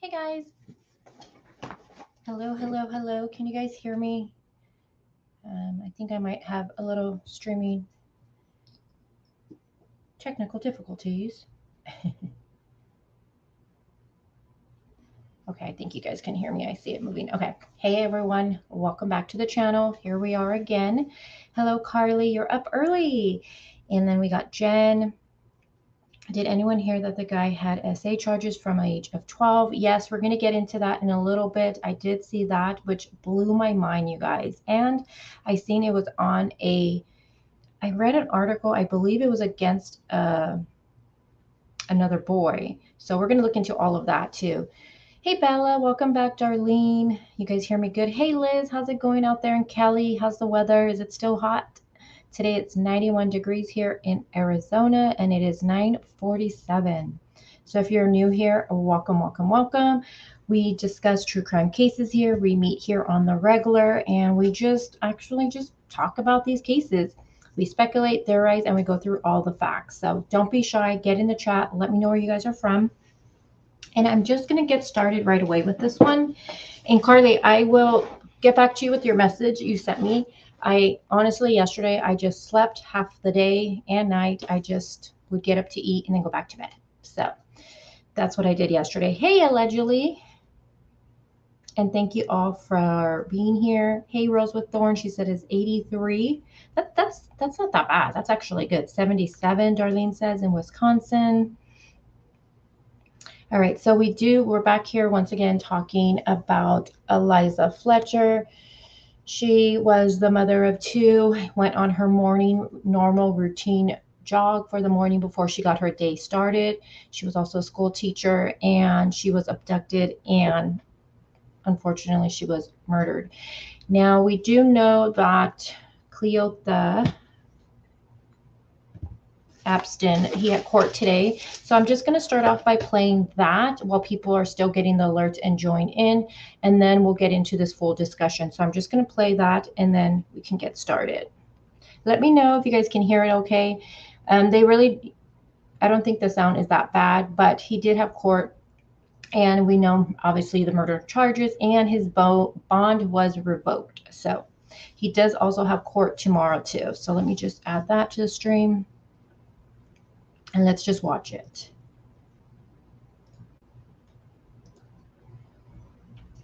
Hey guys. Hello, hello, hello. Can you guys hear me? I think I might have a little streaming technical difficulties. Okay, I think you guys can hear me. I see it moving. Okay. Hey everyone, welcome back to the channel. Here we are again. Hello, Carly. You're up early. And then we got Jen. Did anyone hear that the guy had SA charges from age of 12? Yes, we're going to get into that in a little bit. I did see that, which blew my mind, you guys. And I seen it was on I read an article, I believe it was against another boy. So we're going to look into all of that too. Hey, Bella, welcome back, Darlene. You guys hear me good? Hey, Liz, how's it going out there in Cali? How's the weather? Is it still hot? Today it's 91 degrees here in Arizona and it is 9:47. So if you're new here, welcome, welcome, welcome. We discuss true crime cases here. We meet here on the regular and we just talk about these cases. We speculate, theorize, and we go through all the facts. So don't be shy, get in the chat, let me know where you guys are from. And I'm just going to get started right away with this one. And Carly, I will get back to you with your message you sent me. I honestly, yesterday, I just slept half the day and night. I just would get up to eat and then go back to bed. So that's what I did yesterday. Hey, allegedly. And thank you all for being here. Hey, Rose with Thorn, she said is 83. That's not that bad. That's actually good. 77, Darlene says, in Wisconsin. All right, so we're back here once again talking about Eliza Fletcher. She was the mother of two, went on her morning normal routine jog for the morning before she got her day started. She was also a school teacher and she was abducted and unfortunately she was murdered. Now we do know that Cleotha Abston, he had court today. So I'm just going to start off by playing that while people are still getting the alerts and join in, and then we'll get into this full discussion. So I'm just going to play that and then we can get started. Let me know if you guys can hear it okay. I don't think the sound is that bad, but he did have court and we know obviously the murder charges and his bond was revoked. So he does also have court tomorrow too. So let me just add that to the stream. And let's just watch it.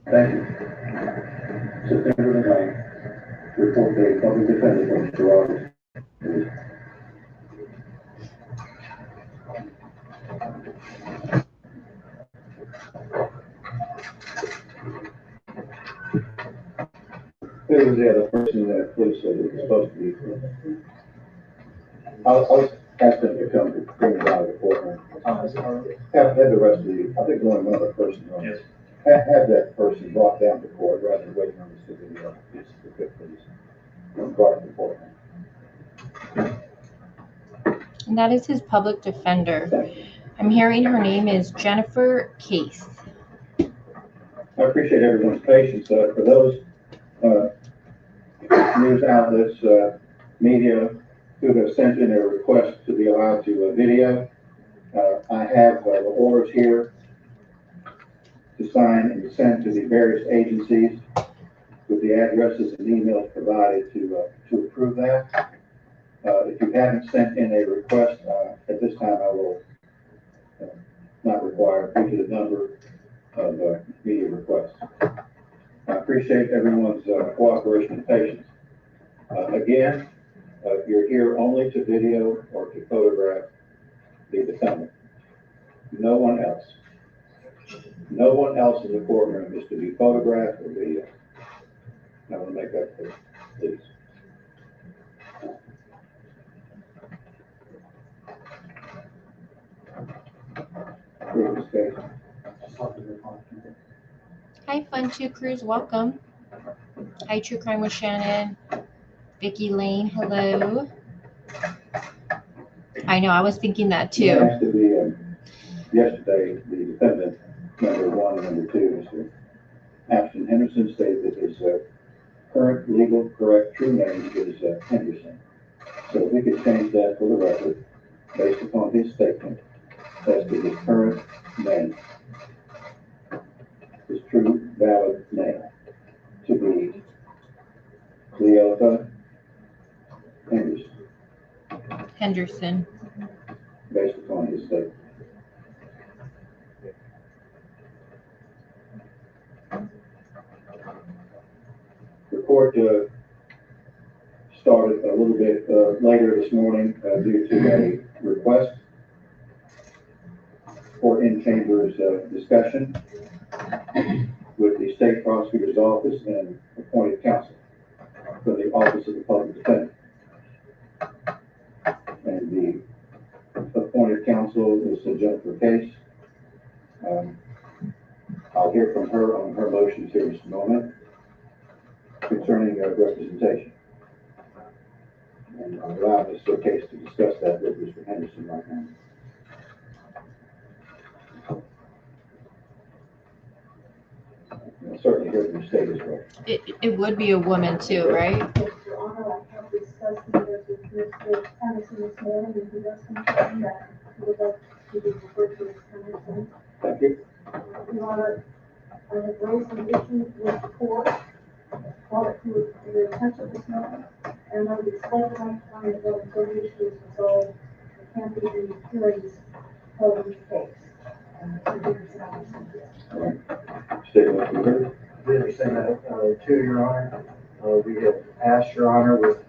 Thank you. September 9th, report date, public defender from Toronto. Who was the other person that police said it was supposed to be? I'll ask them to come to bring it out of the courtroom. Have the rest of you, I think only one other person on this. Have that person brought down to court rather than waiting on this video. It's the good, please. Brought to the courtroom. And that is his public defender. I'm hearing her name is Jennifer Case. I appreciate everyone's patience. For those news outlets, media who have sent in a request to be allowed to video, I have the orders here to sign and to send to the various agencies with the addresses and emails provided to approve that. If you haven't sent in a request, at this time I will not require due to the number of media requests. I appreciate everyone's cooperation and patience. Again, you're here only to video or to photograph the defendant. No one else. No one else in the courtroom is to be photographed or video. I want to make that clear, please. Hi, Fun2 Cruz, welcome. Hi, True Crime with Shannon. Vicky Lane, hello. I know, I was thinking that too. It has to be, yesterday, the defendant, number 1 and number 2, Mr. Abston Henderson, stated that his current legal correct true name is Henderson. So if we could change that for the record, based upon his statement as to his current name. his true valid name to be Cleotha Henderson. based upon his statement. The court started a little bit later this morning due to a request for in-chambers discussion with the state prosecutor's office and appointed counsel for the office of the public defender. And the appointed counsel is Jennifer Case. I'll hear from her on her motions here in just a moment concerning representation. And I'll allow Mr. Case to discuss that with Mr. Henderson right now. I'll certainly hear from the state as well. It would be a woman too, right? Yes, Your Honor, I have discussed this with Mr. Henderson this morning, and he does confirm that he would like to be referred to as Henderson. Thank you. Your Honor, I have raised some issues with the court, brought it to the attention this morning, and I would explain to my client that until the issue is resolved, there can't be any hearings held in the case. All right. Statement from her. We understand that, too, Your Honor. We have asked, Your Honor, with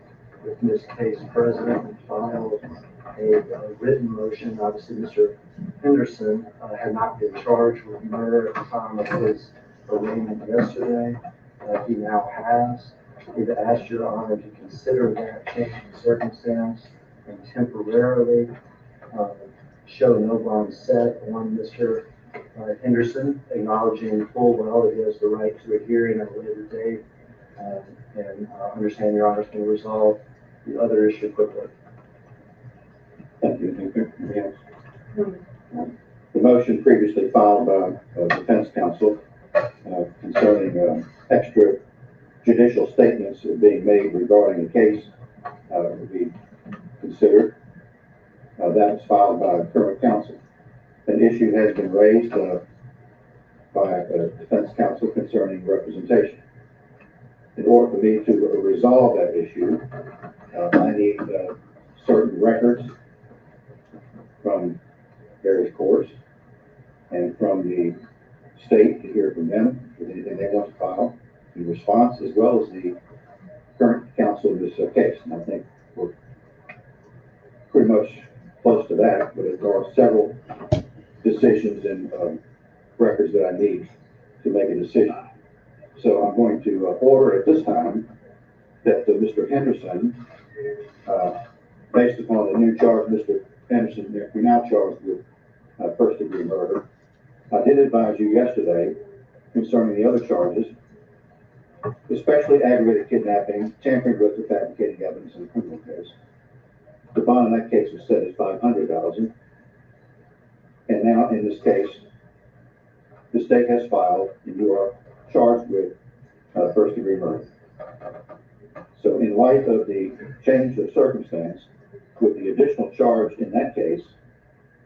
Ms. Case present, to file a written motion. Obviously, Mr. Henderson had not been charged with murder at the time of his arraignment yesterday. He now has. We've asked Your Honor to consider that change in circumstance and temporarily show no bond set on Mr. Henderson, acknowledging full well that he has the right to a hearing at a later date, and understand Your Honor is going to resolve the other issue quickly. Thank you. Anything else? The motion previously filed by defense counsel concerning extrajudicial statements being made regarding a case would be considered. That was filed by current counsel. An issue has been raised by defense counsel concerning representation. In order for me to resolve that issue, I need certain records from various courts and from the state to hear from them with anything they want to file in response, as well as the current counsel in this case. And I think we're pretty much close to that, but there are several decisions and records that I need to make a decision. So I'm going to order at this time that Mr. Henderson, based upon the new charge, Mr. Henderson, we're now charged with first-degree murder. I did advise you yesterday concerning the other charges, especially aggravated kidnapping, tampering with or fabricating evidence in a criminal case. The bond in that case was set at $500,000. And now in this case, the state has filed and you are charged with first-degree murder. So in light of the change of circumstance, with the additional charge in that case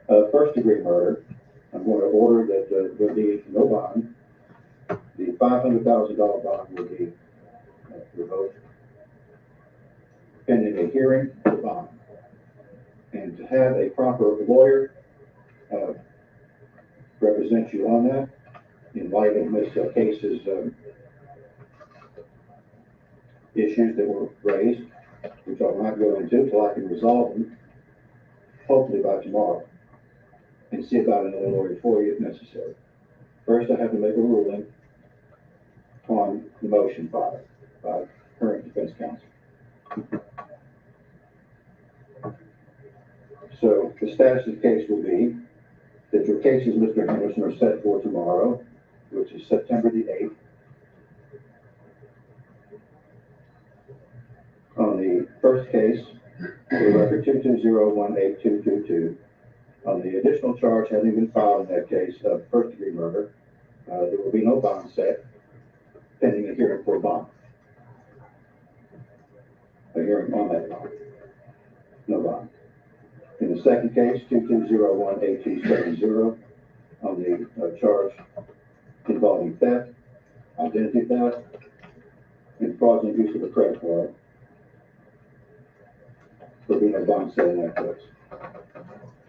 of first-degree murder, I'm going to order that there be no bond. The $500,000 bond will be revoked pending a hearing for bond. And to have a proper lawyer represent you on that, in light of Ms. Case's issues that were raised, which I'll not go into until I can resolve them, hopefully by tomorrow, and see about another lawyer for you if necessary. First, I have to make a ruling on the motion filed by current defense counsel. So the status of the case will be that your cases, Mr. Henderson, are set for tomorrow, which is September the 8th. On the first case, for record 2201822, on the additional charge having been filed in that case of first-degree murder, there will be no bond set pending a hearing for bond. A hearing on that bond. No bond. In the second case, 22018270, on the charge involving theft, identity theft, and fraudulent use of a credit card. There'll be no bond set in that case.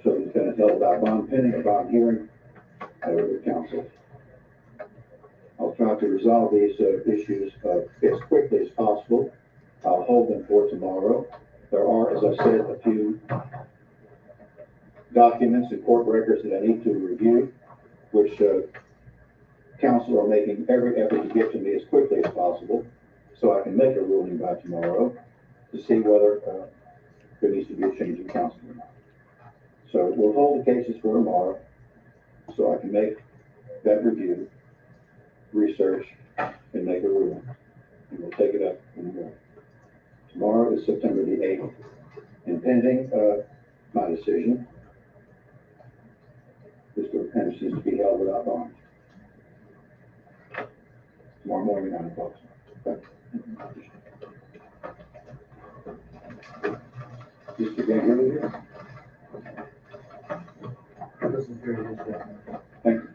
So the defendant held without bond pending a bond hearing at a counsel. I'll try to resolve these issues as quickly as possible. I'll hold them for tomorrow. There are, as I said, a few documents and court records that I need to review, which counsel are making every effort to get to me as quickly as possible so I can make a ruling by tomorrow to see whether there needs to be a change in counsel or not. So we'll hold the cases for tomorrow so I can make that review, research, and make a ruling. And we'll take it up in the morning. Tomorrow is September the 8th. And pending my decision, Mr. Henderson is to be held without bond. Tomorrow morning, 9 o'clock. Mr. Gabriel here. Thank you.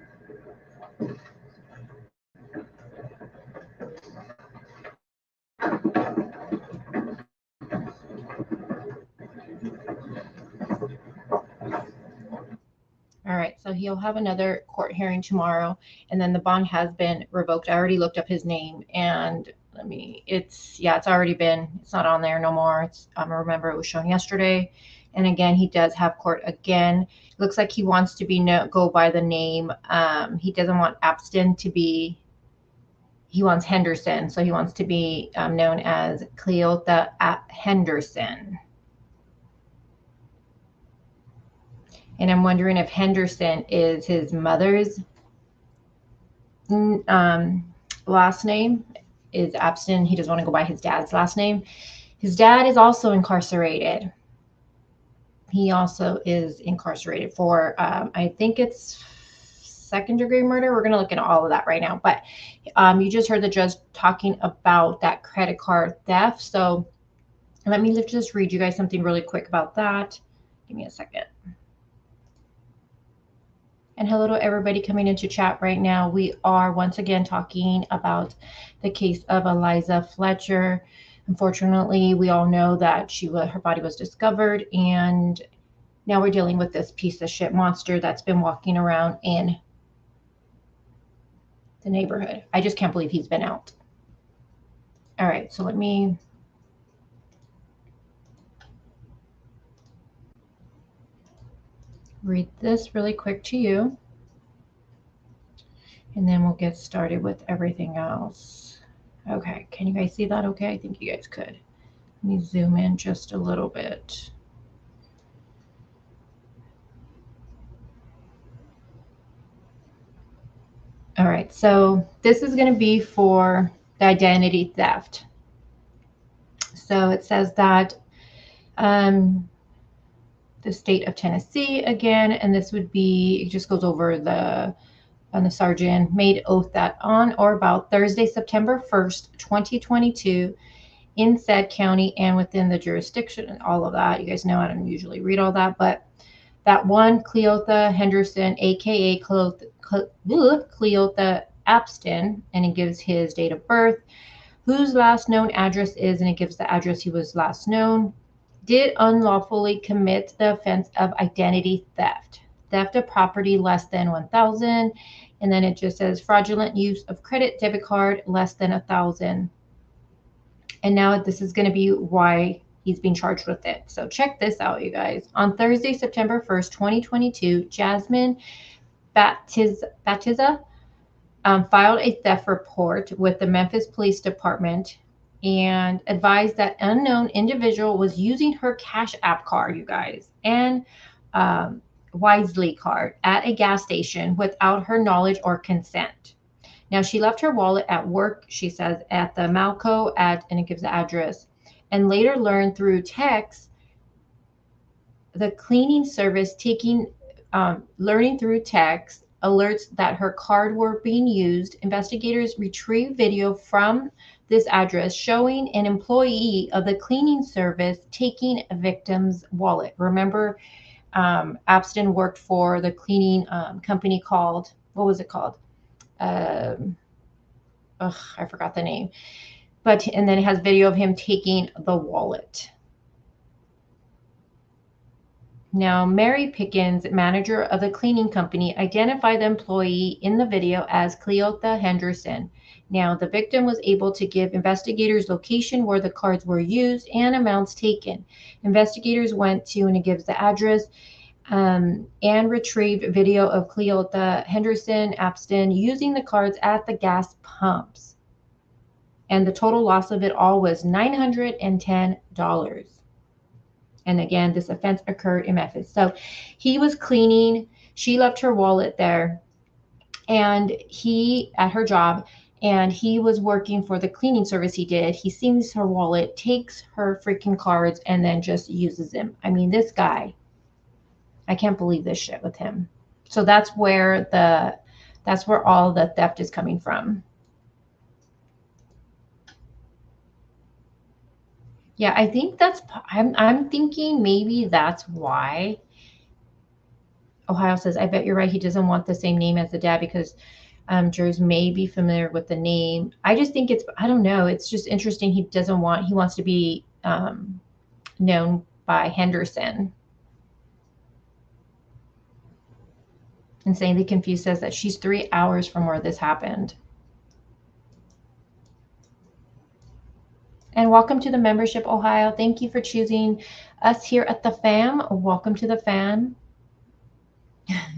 All right, so he'll have another court hearing tomorrow, and then the bond has been revoked. I already looked up his name, and it's already been, it's not on there no more. It's, I remember it was shown yesterday. And again, he does have court again. It looks like he wants to be go by the name. He doesn't want Abston to be, he wants Henderson. So he wants to be known as Cleotha Henderson. And I'm wondering if Henderson is his mother's last name is Abston. He doesn't want to go by his dad's last name. His dad is also incarcerated. He also is incarcerated for, I think it's second-degree murder. We're going to look into all of that right now. But you just heard the judge talking about that credit card theft. So let me just read you guys something really quick about that. Give me a second. And hello to everybody coming into chat right now. We are once again talking about the case of Eliza Fletcher. Unfortunately, we all know that her body was discovered, and now we're dealing with this piece of shit monster that's been walking around in the neighborhood. I just can't believe he's been out. All right, so let me read this really quick to you, and then we'll get started with everything else. Okay, can you guys see that okay? I think you guys could. Let me zoom in just a little bit. All right, so this is going to be for the identity theft. So it says that the state of Tennessee again, and this would be, it just goes over the sergeant made oath that on or about Thursday, September 1st, 2022, in said county and within the jurisdiction and all of that. You guys know I don't usually read all that, but that one Cleotha Henderson, aka Cleotha Abston, and it gives his date of birth, whose last known address is, and it gives the address he was last known, did unlawfully commit the offense of identity theft of property less than 1,000, and then it just says fraudulent use of credit debit card less than 1,000. And now this is going to be why he's being charged with it. So check this out, you guys. On Thursday, September 1st, 2022, Jasmine Batiza filed a theft report with the Memphis Police Department and advised that unknown individual was using her Cash App card, you guys, and Wisely card at a gas station without her knowledge or consent. Now, she left her wallet at work, she says, at the Malco and it gives the address, and later learned through text, the cleaning service learning through text alerts that her card were being used. Investigators retrieved video from this address showing an employee of the cleaning service taking a victim's wallet. Remember, Abston worked for the cleaning company called, what was it called? I forgot the name. And then it has video of him taking the wallet. Now, Mary Pickens, manager of the cleaning company, identified the employee in the video as Cleotha Henderson. Now, the victim was able to give investigators location where the cards were used and amounts taken. Investigators went to, and it gives the address, and retrieved video of Cleotha Abston using the cards at the gas pumps. And the total loss of it all was $910. And again, this offense occurred in Memphis. So he was cleaning. She left her wallet there, and he at her job, and he was working for the cleaning service he did. He sees her wallet, takes her freaking cards, and then just uses them. I mean, this guy, I can't believe this shit with him. So that's where all the theft is coming from. Yeah, I think I'm thinking maybe that's why. Ohio says, I bet you're right. He doesn't want the same name as the dad because jurors may be familiar with the name. I just think I don't know. It's just interesting. He wants to be known by Henderson. Insanely Confused says that she's 3 hours from where this happened. And welcome to the membership, Ohio. Thank you for choosing us here at the fam. Welcome to the fam.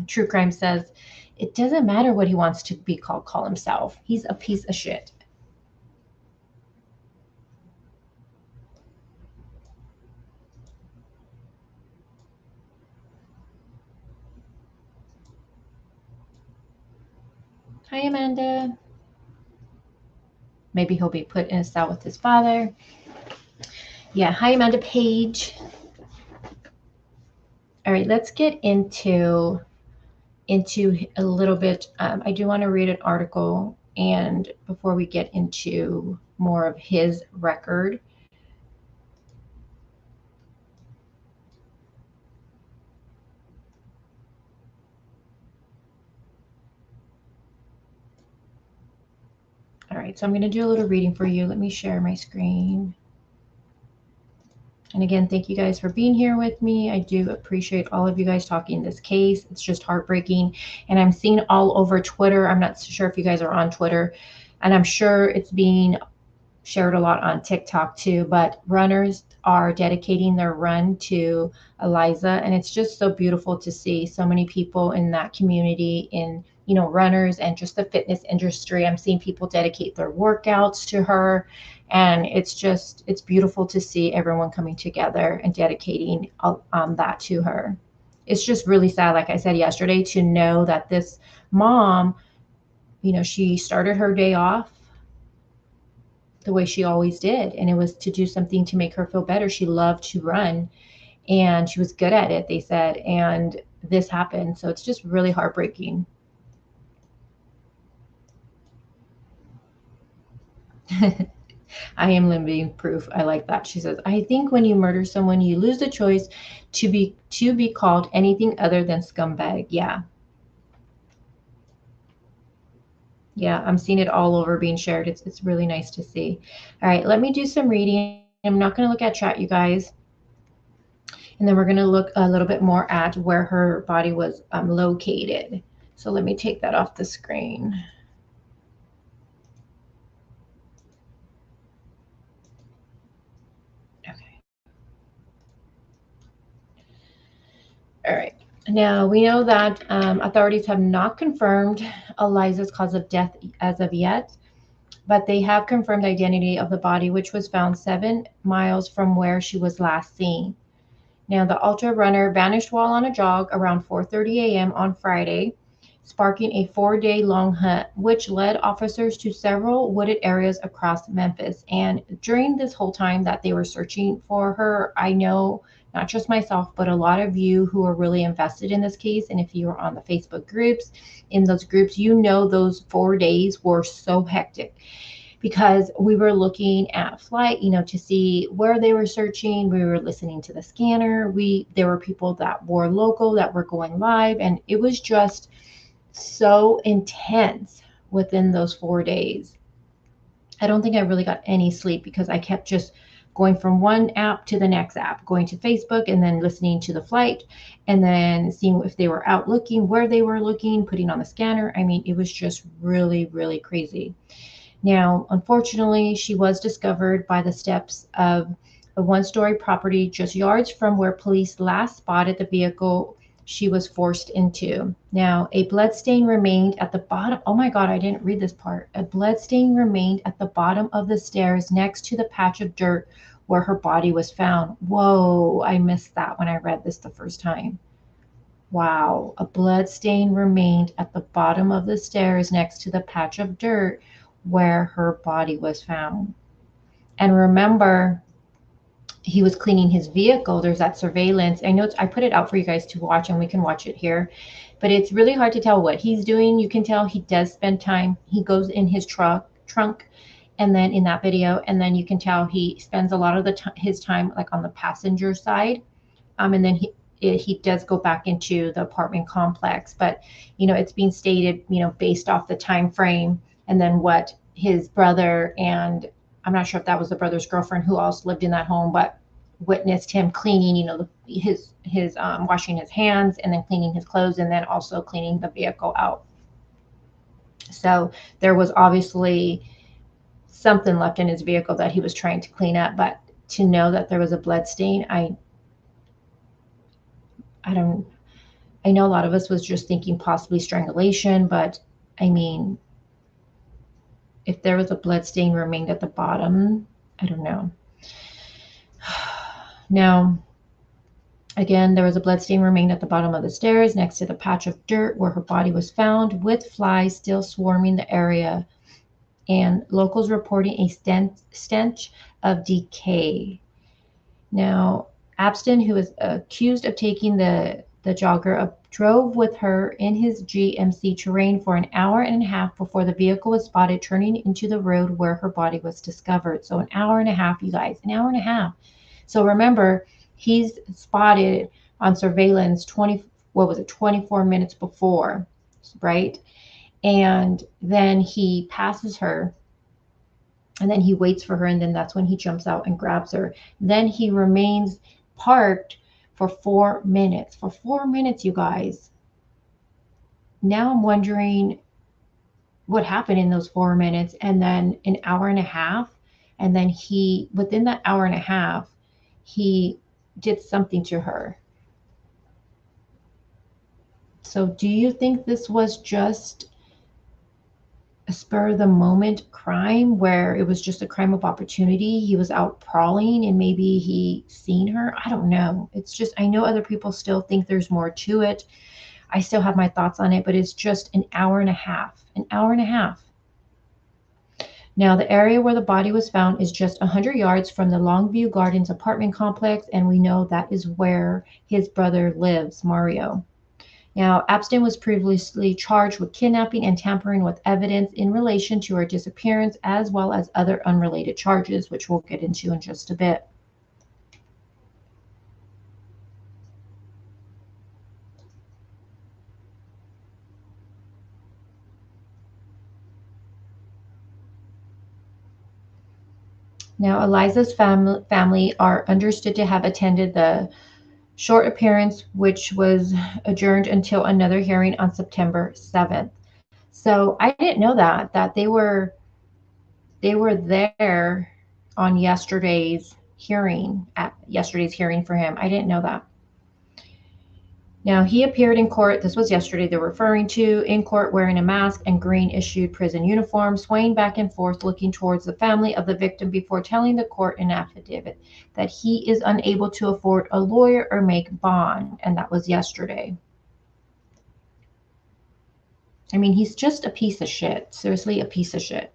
True Crime says, it doesn't matter what he wants to be call himself. He's a piece of shit. Hi, Amanda. Maybe he'll be put in a cell with his father. Yeah, hi, Amanda Page. All right, let's get into a little bit. I do want to read an article, and before we get into more of his record. All right, so I'm going to do a little reading for you. Let me share my screen. And again, thank you guys for being here with me. I do appreciate all of you guys talking this case. It's just heartbreaking. And I'm seeing all over Twitter. I'm not sure if you guys are on Twitter. And I'm sure it's being shared a lot on TikTok too. But runners are dedicating their run to Eliza. And it's just so beautiful to see so many people in that community, in runners and just the fitness industry. I'm seeing people dedicate their workouts to her. And it's beautiful to see everyone coming together and dedicating that to her. It's just really sad, like I said yesterday, to know that this mom, she started her day off the way she always did. And it was to do something to make her feel better. She loved to run and she was good at it, they said. And this happened. So it's just really heartbreaking. I am living proof. I like that. She says, I think when you murder someone, you lose the choice to be called anything other than scumbag. Yeah. Yeah, I'm seeing it all over being shared. It's really nice to see. All right, let me do some reading. I'm not going to look at chat, you guys. And then we're going to look a little bit more at where her body was located. So let me take that off the screen. All right. Now, we know that authorities have not confirmed Eliza's cause of death as of yet, but they have confirmed the identity of the body, which was found 7 miles from where she was last seen. Now, the ultra runner vanished while on a jog around 4:30 a.m. on Friday, sparking a 4-day-long hunt, which led officers to several wooded areas across Memphis. And during this whole time that they were searching for her, I know not just myself, but a lot of you who are really invested in this case. And if you are on the Facebook groups, in those groups, those 4 days were so hectic because we were looking at flight, to see where they were searching. We were listening to the scanner. There were people that were local that were going live, and it was just so intense within those 4 days. I don't think I really got any sleep because I kept just going from one app to the next app, going to Facebook and then listening to the flight and then seeing if they were out looking, where they were looking, putting on the scanner. I mean, it was just really, really crazy. Now, unfortunately, she was discovered by the steps of a one-story property just yards from where police last spotted the vehicle she was forced into. Now, a bloodstain remained at the bottom. Oh my God, I didn't read this part. A bloodstain remained at the bottom of the stairs next to the patch of dirt where her body was found. Whoa, I missed that when I read this the first time. Wow, a bloodstain remained at the bottom of the stairs next to the patch of dirt where her body was found. And remember, he was cleaning his vehicle. There's that surveillance. I know I put it out for you guys to watch, and we can watch it here. But it's really hard to tell what he's doing. You can tell he does spend time. He goes in his trunk, and then in that video, and then you can tell he spends a lot of his time like on the passenger side. And then he does go back into the apartment complex. But it's being stated, based off the time frame, and then what his brother, and I'm not sure if that was the brother's girlfriend who also lived in that home, but witnessed him cleaning, his washing his hands and then cleaning his clothes and then also cleaning the vehicle out. So there was obviously something left in his vehicle that he was trying to clean up, but to know that there was a blood stain, I know a lot of us was just thinking possibly strangulation, but I mean, if there was a blood stain remained at the bottom, I don't know. Now, again, there was a blood stain remained at the bottom of the stairs next to the patch of dirt where her body was found, with flies still swarming the area, and locals reporting a stench of decay. Now, Abston, who is accused of taking the jogger, drove with her in his GMC Terrain for an hour and a half before the vehicle was spotted turning into the road where her body was discovered. So an hour and a half, you guys, an hour and a half. So remember, he's spotted on surveillance 24 minutes before, right? And then he passes her, and then he waits for her, and then that's when he jumps out and grabs her. Then he remains parked for 4 minutes. For 4 minutes, you guys. Now I'm wondering what happened in those 4 minutes, and then an hour and a half, and then within that hour and a half, he did something to her. So do you think this was just a spur of the moment crime where it was just a crime of opportunity? He was out prowling and maybe he seen her. I don't know. It's just, I know other people still think there's more to it. I still have my thoughts on it, but it's just an hour and a half. Now, the area where the body was found is just 100 yards from the Longview Gardens apartment complex, and we know that is where his brother lives, Mario. Now, Abston was previously charged with kidnapping and tampering with evidence in relation to her disappearance, as well as other unrelated charges, which we'll get into in just a bit. Now, Eliza's family are understood to have attended the short appearance, which was adjourned until another hearing on September 7th. So I didn't know that they were there on yesterday's hearing for him. I didn't know that. Now, he appeared in court, this was yesterday they're referring to, in court wearing a mask and green issued prison uniform, swaying back and forth, looking towards the family of the victim before telling the court in affidavit that he is unable to afford a lawyer or make bond, and that was yesterday. I mean, he's just a piece of shit. Seriously, a piece of shit.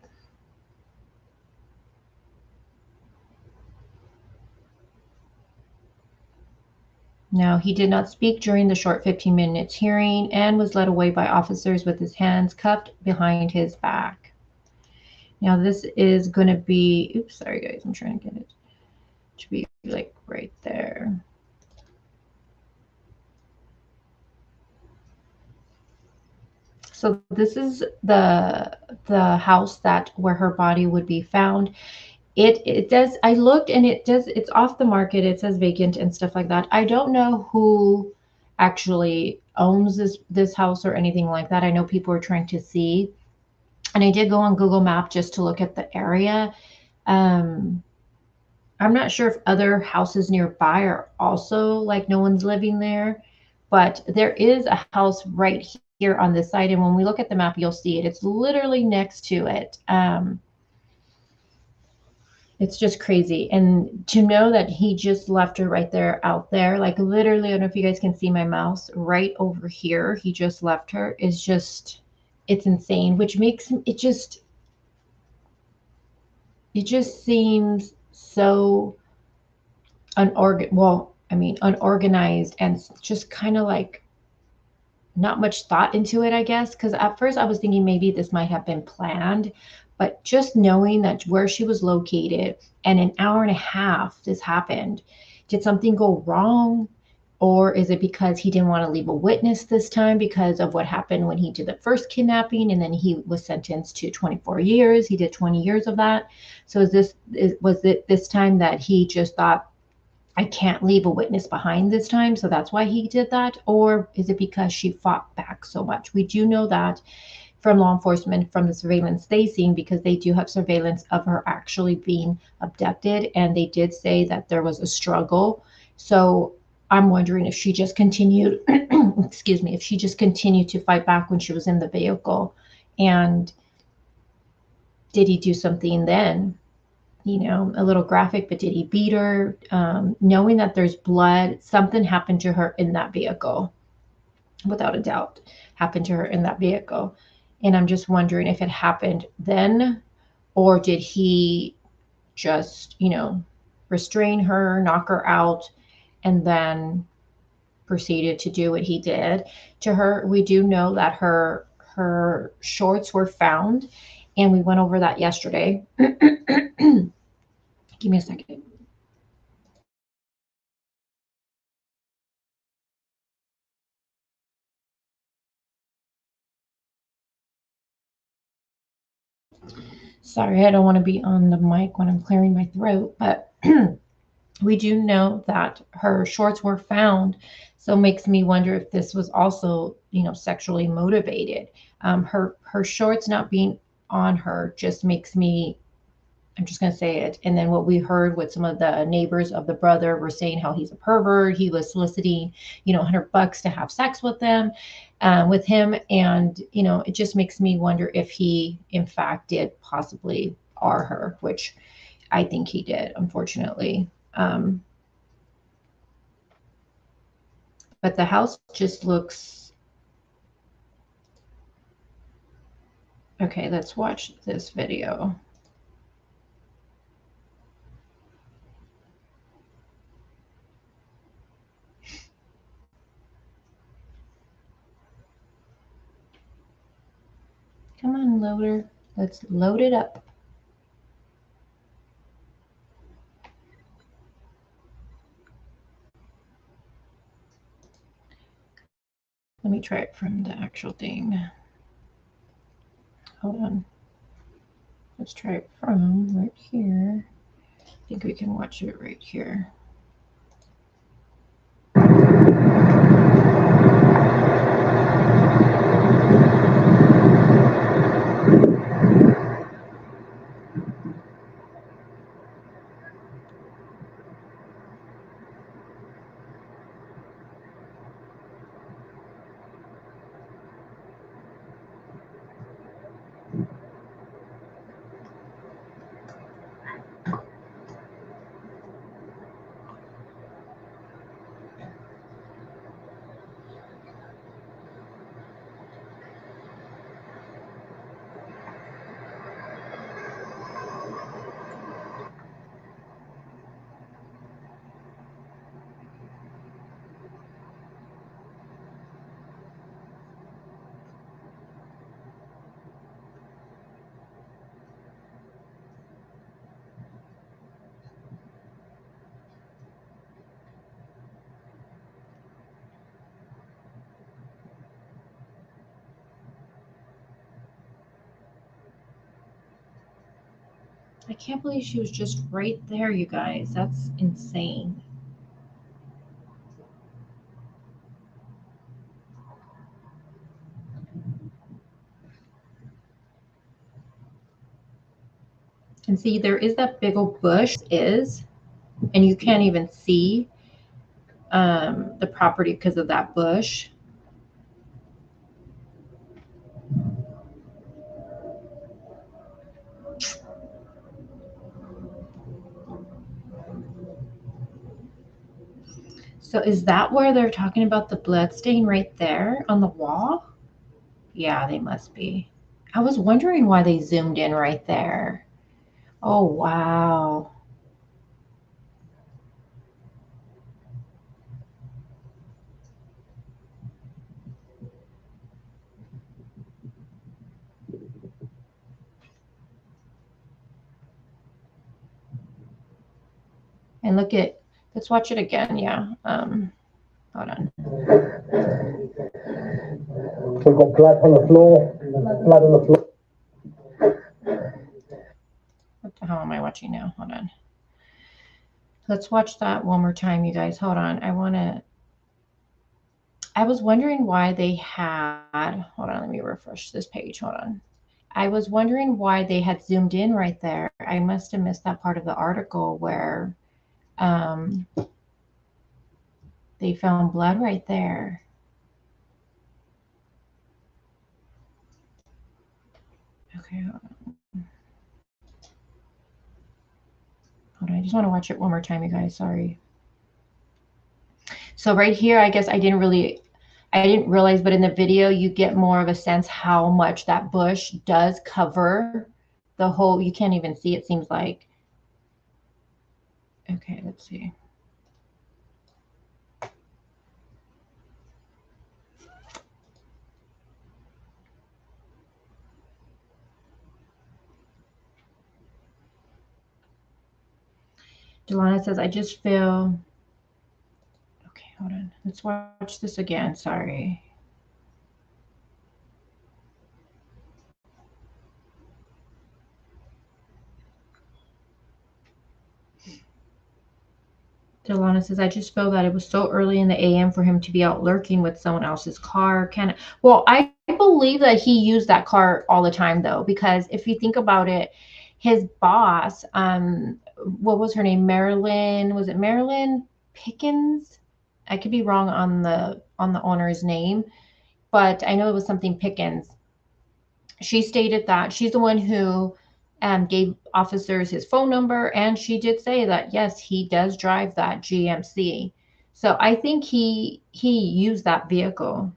Now, he did not speak during the short 15 minutes hearing and was led away by officers with his hands cuffed behind his back. Now, this is going to be, oops, sorry guys, I'm trying to get it to be like right there. So So this is the house that where her body would be found. It does, I looked and it does, it's off the market. It says vacant and stuff like that. I don't know who actually owns this house or anything like that. I know people are trying to see, and I did go on Google Map just to look at the area. I'm not sure if other houses nearby are also like no one's living there, but there is a house right here on this side. And when we look at the map, you'll see it. It's literally next to it. It's just crazy. And to know that he just left her right there out there, like literally, I don't know if you guys can see my mouse right over here. He just left her is just, it's insane, which makes it just seems so unorganized and just kind of like not much thought into it, I guess. Because at first I was thinking maybe this might have been planned, but just knowing that where she was located and an hour and a half this happened, did something go wrong? Or is it because he didn't want to leave a witness this time because of what happened when he did the first kidnapping and then he was sentenced to 24 years? He did 20 years of that. So was it this time that he just thought, I can't leave a witness behind this time, so that's why he did that? Or is it because she fought back so much? We do know that from law enforcement, from the surveillance they seen, because they do have surveillance of her actually being abducted, and they did say that there was a struggle. So I'm wondering if she just continued, excuse me, if she just continued to fight back when she was in the vehicle, and did he do something then? A little graphic, but did he beat her? Knowing that there's blood, something happened to her in that vehicle, without a doubt, happened to her in that vehicle. And I'm just wondering if it happened then, or did he just, restrain her, knock her out, and then proceeded to do what he did to her. We do know that her shorts were found, and we went over that yesterday. Give me a second. Sorry, I don't want to be on the mic when I'm clearing my throat, but we do know that her shorts were found. So it makes me wonder if this was also, sexually motivated. Her shorts not being on her just makes me, I'm just going to say it. And then what we heard with some of the neighbors of the brother were saying how he's a pervert. He was soliciting, $100 to have sex with them, with him. And, it just makes me wonder if he, in fact, did possibly R her, which I think he did, unfortunately. But the house just looks, okay, let's watch this video. Come on, loader. Let's load it up. Let me try it from the actual thing. Hold on. Let's try it from right here. I think we can watch it right here. I can't believe she was just right there, you guys. That's insane. And see, there is that big old bush and you can't even see the property because of that bush. So is that where they're talking about the blood stain right there on the wall? Yeah, they must be. I was wondering why they zoomed in right there. Oh, wow. And let's watch it again. Yeah. Hold on. We've got blood on the floor. Blood on the floor. What the hell am I watching now? Hold on. Let's watch that one more time, you guys. Hold on. I was wondering why they had, hold on, let me refresh this page. Hold on. I was wondering why they had zoomed in right there. I must have missed that part of the article where they found blood right there. Okay, hold on. I just want to watch it one more time, you guys. Sorry. So right here, I guess I didn't realize, but in the video, you get more of a sense how much that bush does cover the whole, you can't even see, it seems like. Okay, let's see. Delana says, I just feel, okay, hold on. Let's watch this again. Sorry. Delana says, I just feel that it was so early in the AM for him to be out lurking with someone else's car. Well, I believe that he used that car all the time, though, because if you think about it, his boss, what was her name? Marilyn, was it Marilyn Pickens? I could be wrong on the owner's name, but I know it was something Pickens. She stated that she's the one who gave officers his phone number, and she did say that yes, he does drive that GMC. So I think he used that vehicle.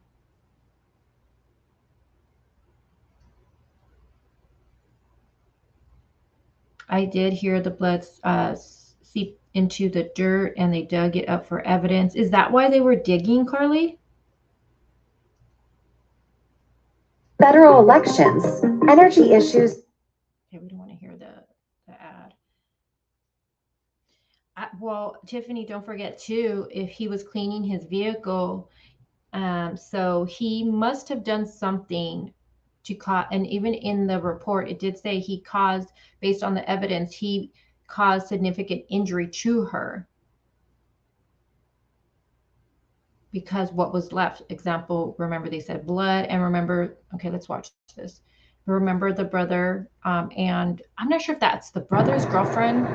I did hear the blood seep into the dirt, and they dug it up for evidence. Is that why they were digging, Carly? Federal elections, energy issues. Okay, we don't want to hear the ad. Well, Tiffany, don't forget too, if he was cleaning his vehicle, so he must have done something to cause, and even in the report, it did say he caused, based on the evidence, he caused significant injury to her because what was left, example, remember they said blood, and remember, okay, let's watch this. Remember the brother, and I'm not sure if that's the brother's girlfriend.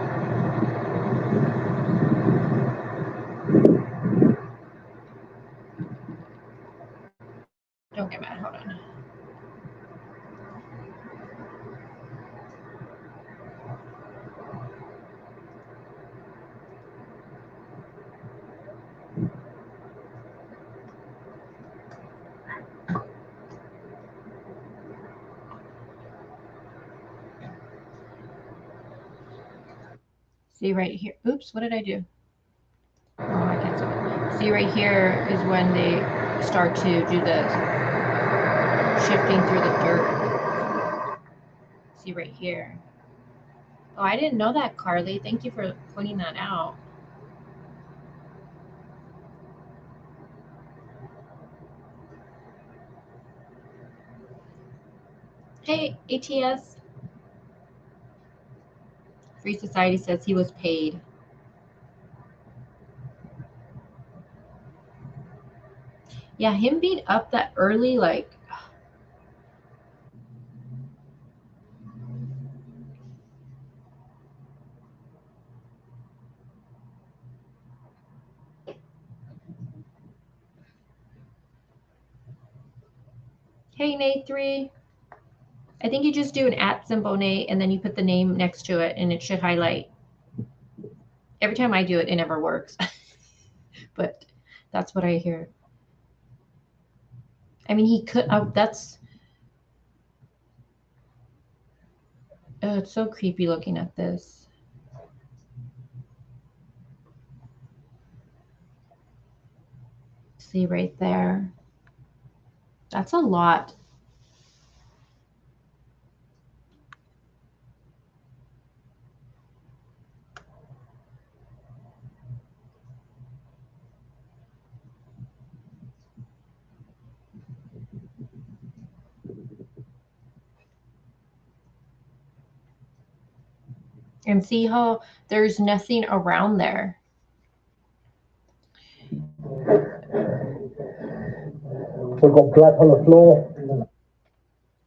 Don't get mad, hold on. See right here, oops, what did I do? Oh, I can't see it. See right here is when they start to do the shifting through the dirt. See right here. Oh, I didn't know that, Carly. Thank you for pointing that out. Hey, ATS. Free Society says he was paid. Yeah, him being up that early, like, hey, Nate 3. I think you just do an @ symbol, Nate, and then you put the name next to it, and it should highlight. Every time I do it, it never works. But that's what I hear. I mean, he could, that's, oh, it's so creepy looking at this. See right there. That's a lot. And see how there's nothing around there. We've got blood on the floor.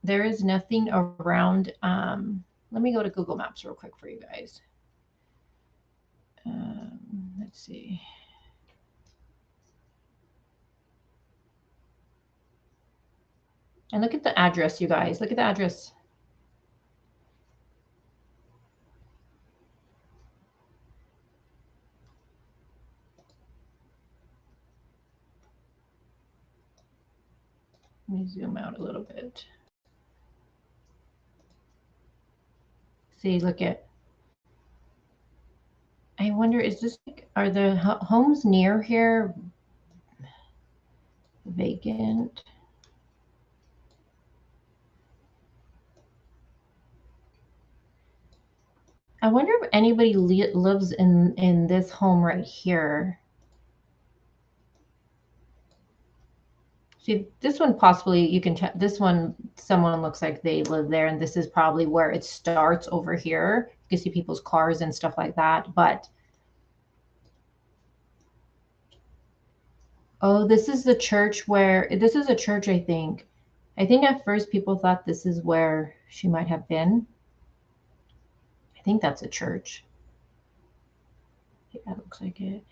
There is nothing around. Let me go to Google Maps real quick for you guys. Let's see. And look at the address, you guys. Look at the address. Let me zoom out a little bit. See, look at. I wonder, is this, are the homes near here vacant? I wonder if anybody lives in this home right here. See, this one possibly, you can tell, this one, someone looks like they live there, and this is probably where it starts over here. You can see people's cars and stuff like that, but oh, this is the church where, this is a church, I think. I think at first people thought this is where she might have been. I think that's a church. Yeah, that looks like it.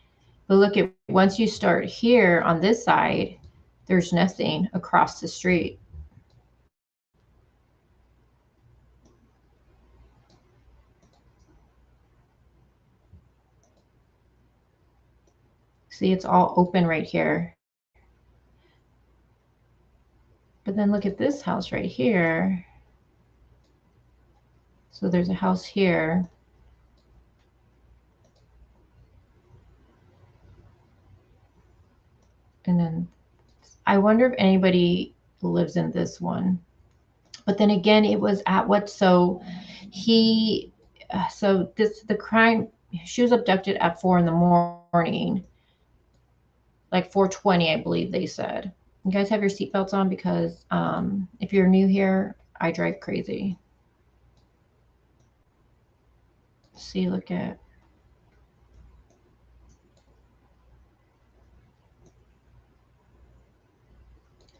But look at, once you start here on this side, there's nothing across the street. See, it's all open right here. But then look at this house right here. So there's a house here. And then I wonder if anybody lives in this one. But then again, it was at what? So he, so this, the crime, she was abducted at 4 in the morning, like 4:20, I believe they said. You guys have your seatbelts on, because if you're new here, I drive crazy. See, look at.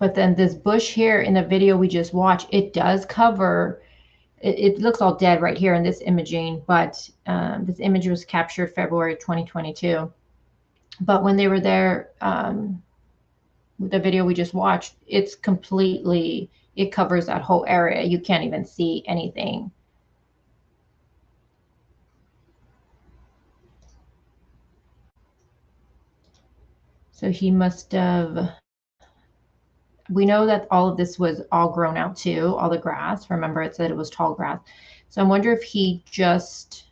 But then this bush here in the video we just watched, it does cover, it looks all dead right here in this imaging, but this image was captured February 2022. But when they were there, the video we just watched, it's completely, it covers that whole area. You can't even see anything. So he must have, we know that all of this was all grown out too, all the grass. Remember, it said it was tall grass. So I wonder if he just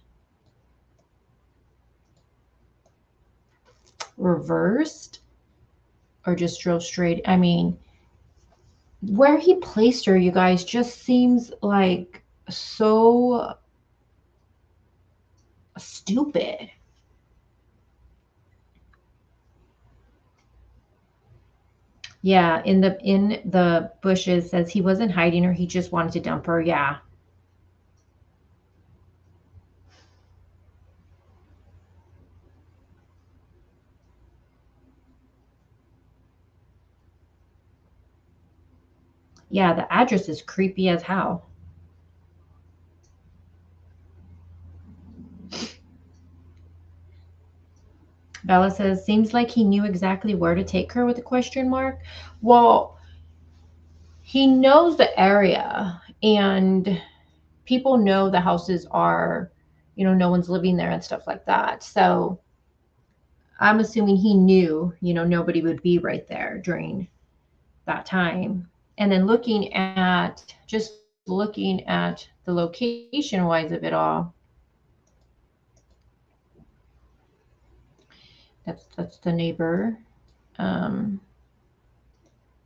reversed or just drove straight. I mean, where he placed her, you guys, just seems like so stupid. Yeah, in the bushes, says he wasn't hiding her, he just wanted to dump her. Yeah. Yeah, the address is creepy as hell. Bella says, seems like he knew exactly where to take her with a question mark. Well, he knows the area, and people know the houses are, no one's living there and stuff like that. So I'm assuming he knew, nobody would be right there during that time. And then just looking at the location wise of it all, that's the neighbor.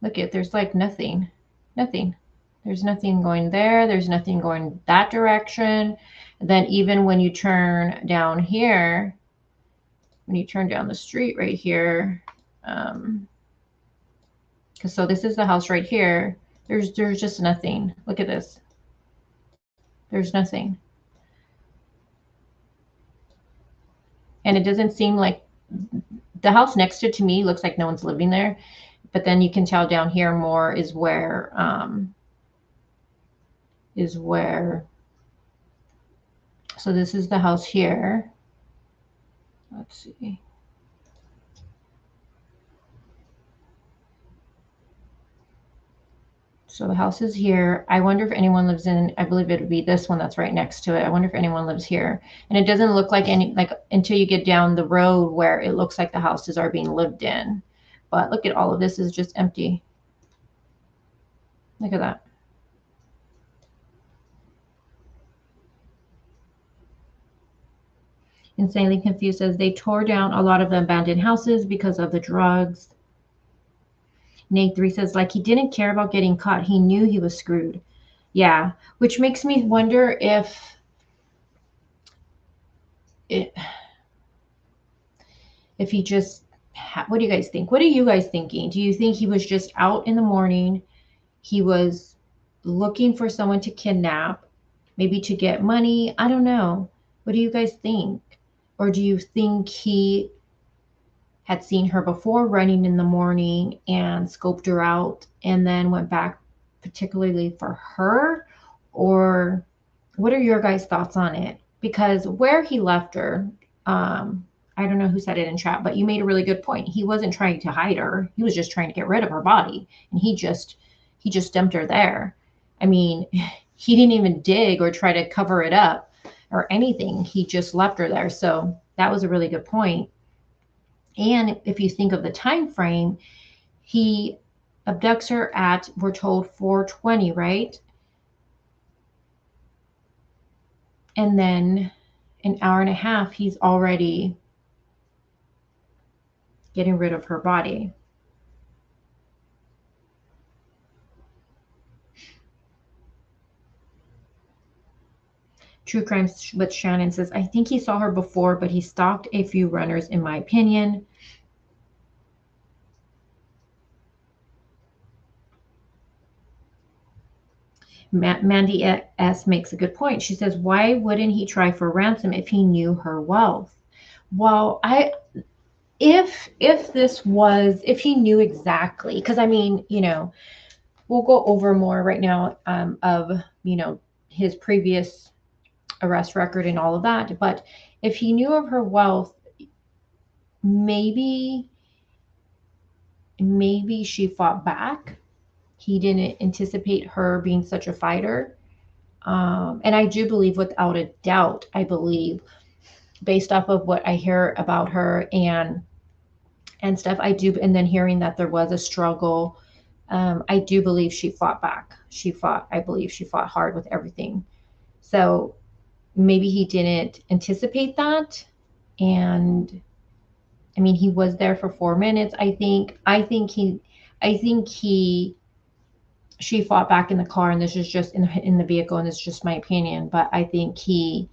Look at, there's like nothing. There's nothing going there. There's nothing going that direction. And then even when you turn down here, when you turn down the street right here, so this is the house right here. There's just nothing. Look at this. There's nothing. And it doesn't seem like the house next to me looks like no one's living there. But then you can tell down here more is where so this is the house here. Let's see. So the house is here. I wonder if anyone lives in, I believe it would be this one that's right next to it. I wonder if anyone lives here. And it doesn't look like until you get down the road where it looks like the houses are being lived in. But look at all of this is just empty. Look at that. Insanely Confused says they tore down a lot of the abandoned houses because of the drugs. Nate 3 says, like, he didn't care about getting caught. He knew he was screwed. Yeah, which makes me wonder if he just, what do you guys think? What are you guys thinking? Do you think he was just out in the morning? He was looking for someone to kidnap, maybe to get money? I don't know. What do you guys think? Or do you think he had seen her before running in the morning and scoped her out and then went back particularly for her? Or what are your guys' thoughts on it? Because where he left her, I don't know who said it in chat, but you made a really good point. He wasn't trying to hide her. He was just trying to get rid of her body. And he just dumped her there. I mean, he didn't even dig or try to cover it up or anything. He just left her there. So that was a really good point. And if you think of the time frame, he abducts her at, we're told, 4:20, right? And then an hour and a half, he's already getting rid of her body. True Crime with Shannon says, I think he saw her before, but he stalked a few runners, in my opinion. Mandy S makes a good point. She says, why wouldn't he try for ransom if he knew her wealth? Well, if he knew exactly, because I mean, we'll go over more right now of, his previous arrest record and all of that. But if he knew of her wealth, maybe she fought back. He didn't anticipate her being such a fighter. And I do believe, without a doubt, based off of what I hear about her and stuff, and then hearing that there was a struggle, I do believe she fought back. I believe she fought hard with everything. So maybe he didn't anticipate that. And I mean, he was there for 4 minutes. I think she fought back in the car, and this is just in the vehicle, and it's just my opinion, but I think he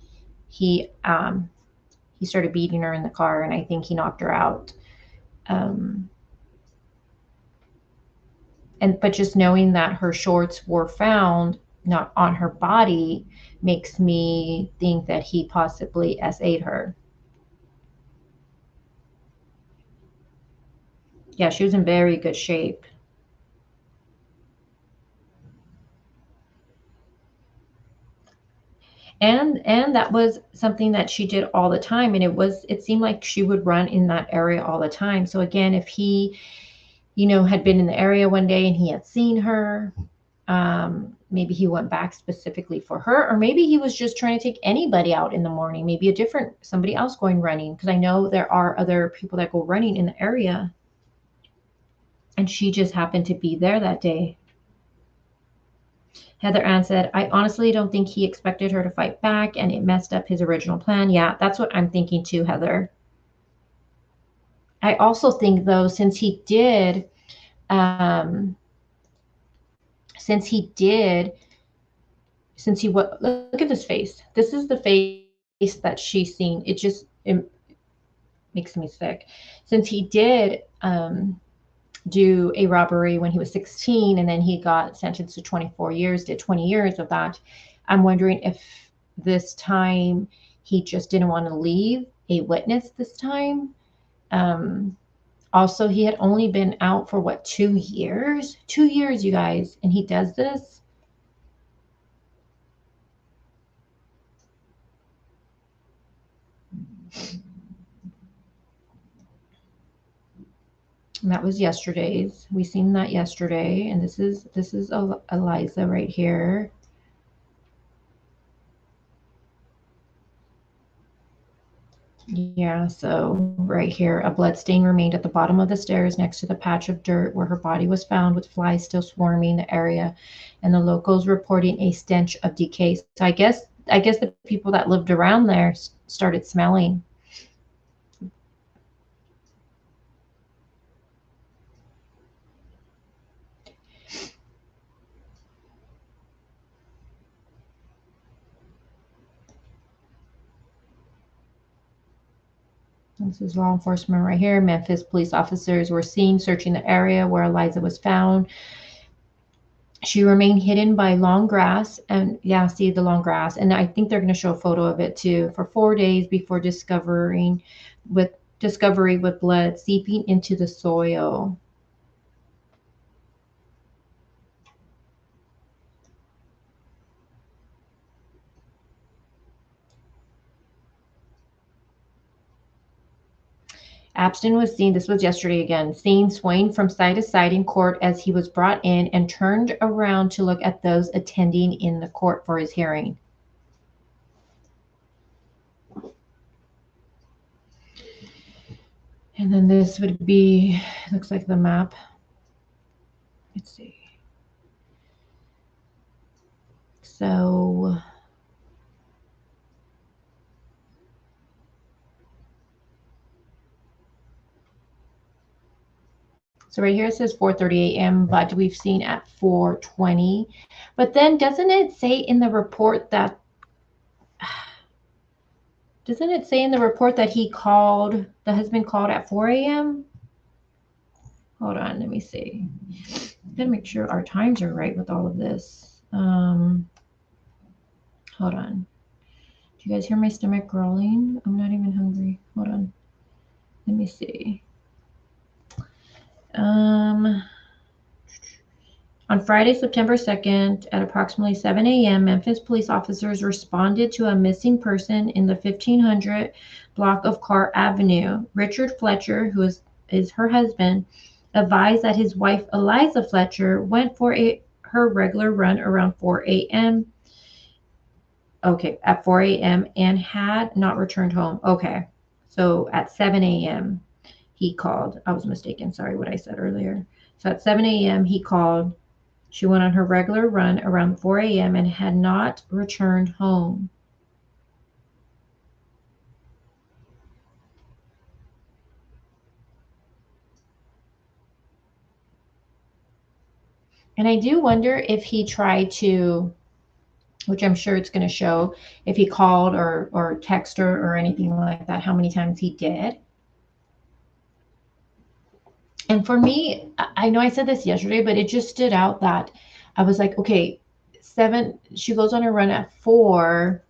started beating her in the car, and I think he knocked her out. But just knowing that her shorts were found not on her body makes me think that he possibly SA'd her. Yeah, she was in very good shape. And that was something that she did all the time, and it seemed like she would run in that area all the time. So again, if he, had been in the area one day and he had seen her, maybe he went back specifically for her, or maybe he was just trying to take anybody out in the morning, maybe somebody else going running, because I know there are other people that go running in the area, and she just happened to be there that day. Heather Ann said, I honestly don't think he expected her to fight back, and it messed up his original plan. Yeah, that's what I'm thinking too, Heather. I also think, though, since he look at this face. This is the face that she's seen. It makes me sick. Since he did do a robbery when he was 16, and then he got sentenced to 24 years, did 20 years of that, I'm wondering if this time he just didn't want to leave a witness this time. Also, he had only been out for 2 years? 2 years, you guys, and he does this? And that was yesterday's. We seen that yesterday, and this is Eliza right here. Yeah, so right here, a blood stain remained at the bottom of the stairs next to the patch of dirt where her body was found, with flies still swarming the area, and the locals reporting a stench of decay. So I guess the people that lived around there started smelling. This is law enforcement right here. Memphis police officers were seen searching the area where Eliza was found. She remained hidden by long grass, and yeah, see the long grass. And I think they're going to show a photo of it too, for 4 days before discovery with blood seeping into the soil. Abston was seen, this was yesterday again, seen swaying from side to side in court as he was brought in, and turned around to look at those attending in the court for his hearing. And then this would be, looks like the map. Let's see. So right here it says 4:30 a.m., but we've seen at 4:20. But then doesn't it say in the report that he called, the husband called at 4 a.m.? Hold on, let me see. Gotta make sure our times are right with all of this. Hold on. Do you guys hear my stomach growling? I'm not even hungry. Hold on. Let me see. On Friday, September 2nd, at approximately 7 a.m., Memphis police officers responded to a missing person in the 1500 block of Carr Avenue. Richard Fletcher, who is her husband, advised that his wife, Eliza Fletcher, went for her regular run around 4 a.m. Okay, at 4 a.m. and had not returned home. Okay, so at 7 a.m. he called. I was mistaken. Sorry what I said earlier. So at 7 a.m. he called. She went on her regular run around 4 a.m. and had not returned home. And I do wonder if he tried to, which I'm sure it's going to show, if he called or texted her or anything like that, how many times he did. And for me, I know I said this yesterday, but it just stood out that I was like, okay, 7, she goes on her run at 4.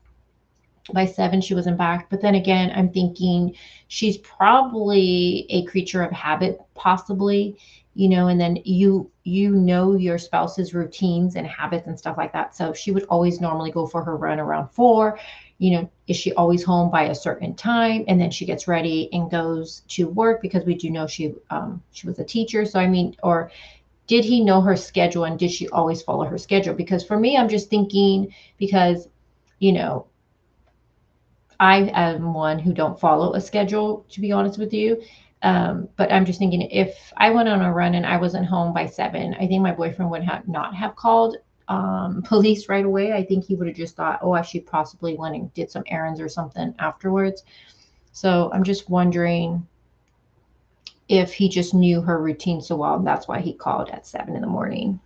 By 7, she wasn't back. But then again, I'm thinking she's probably a creature of habit, possibly. you know, and then you know your spouse's routines and habits and stuff like that. So she would always normally go for her run around 4. You know, is she always home by a certain time? And then she gets ready and goes to work, because we do know she was a teacher. So I mean, or did he know her schedule, and did she always follow her schedule? Because for me, I'm just thinking, because, you know, I am one who don't follow a schedule, to be honest with you. But I'm just thinking, if I went on a run and I wasn't home by 7, I think my boyfriend would not have called police right away. I think he would have just thought, oh, I should possibly went and did some errands or something afterwards. So I'm just wondering if he just knew her routine so well, and that's why he called at 7 in the morning.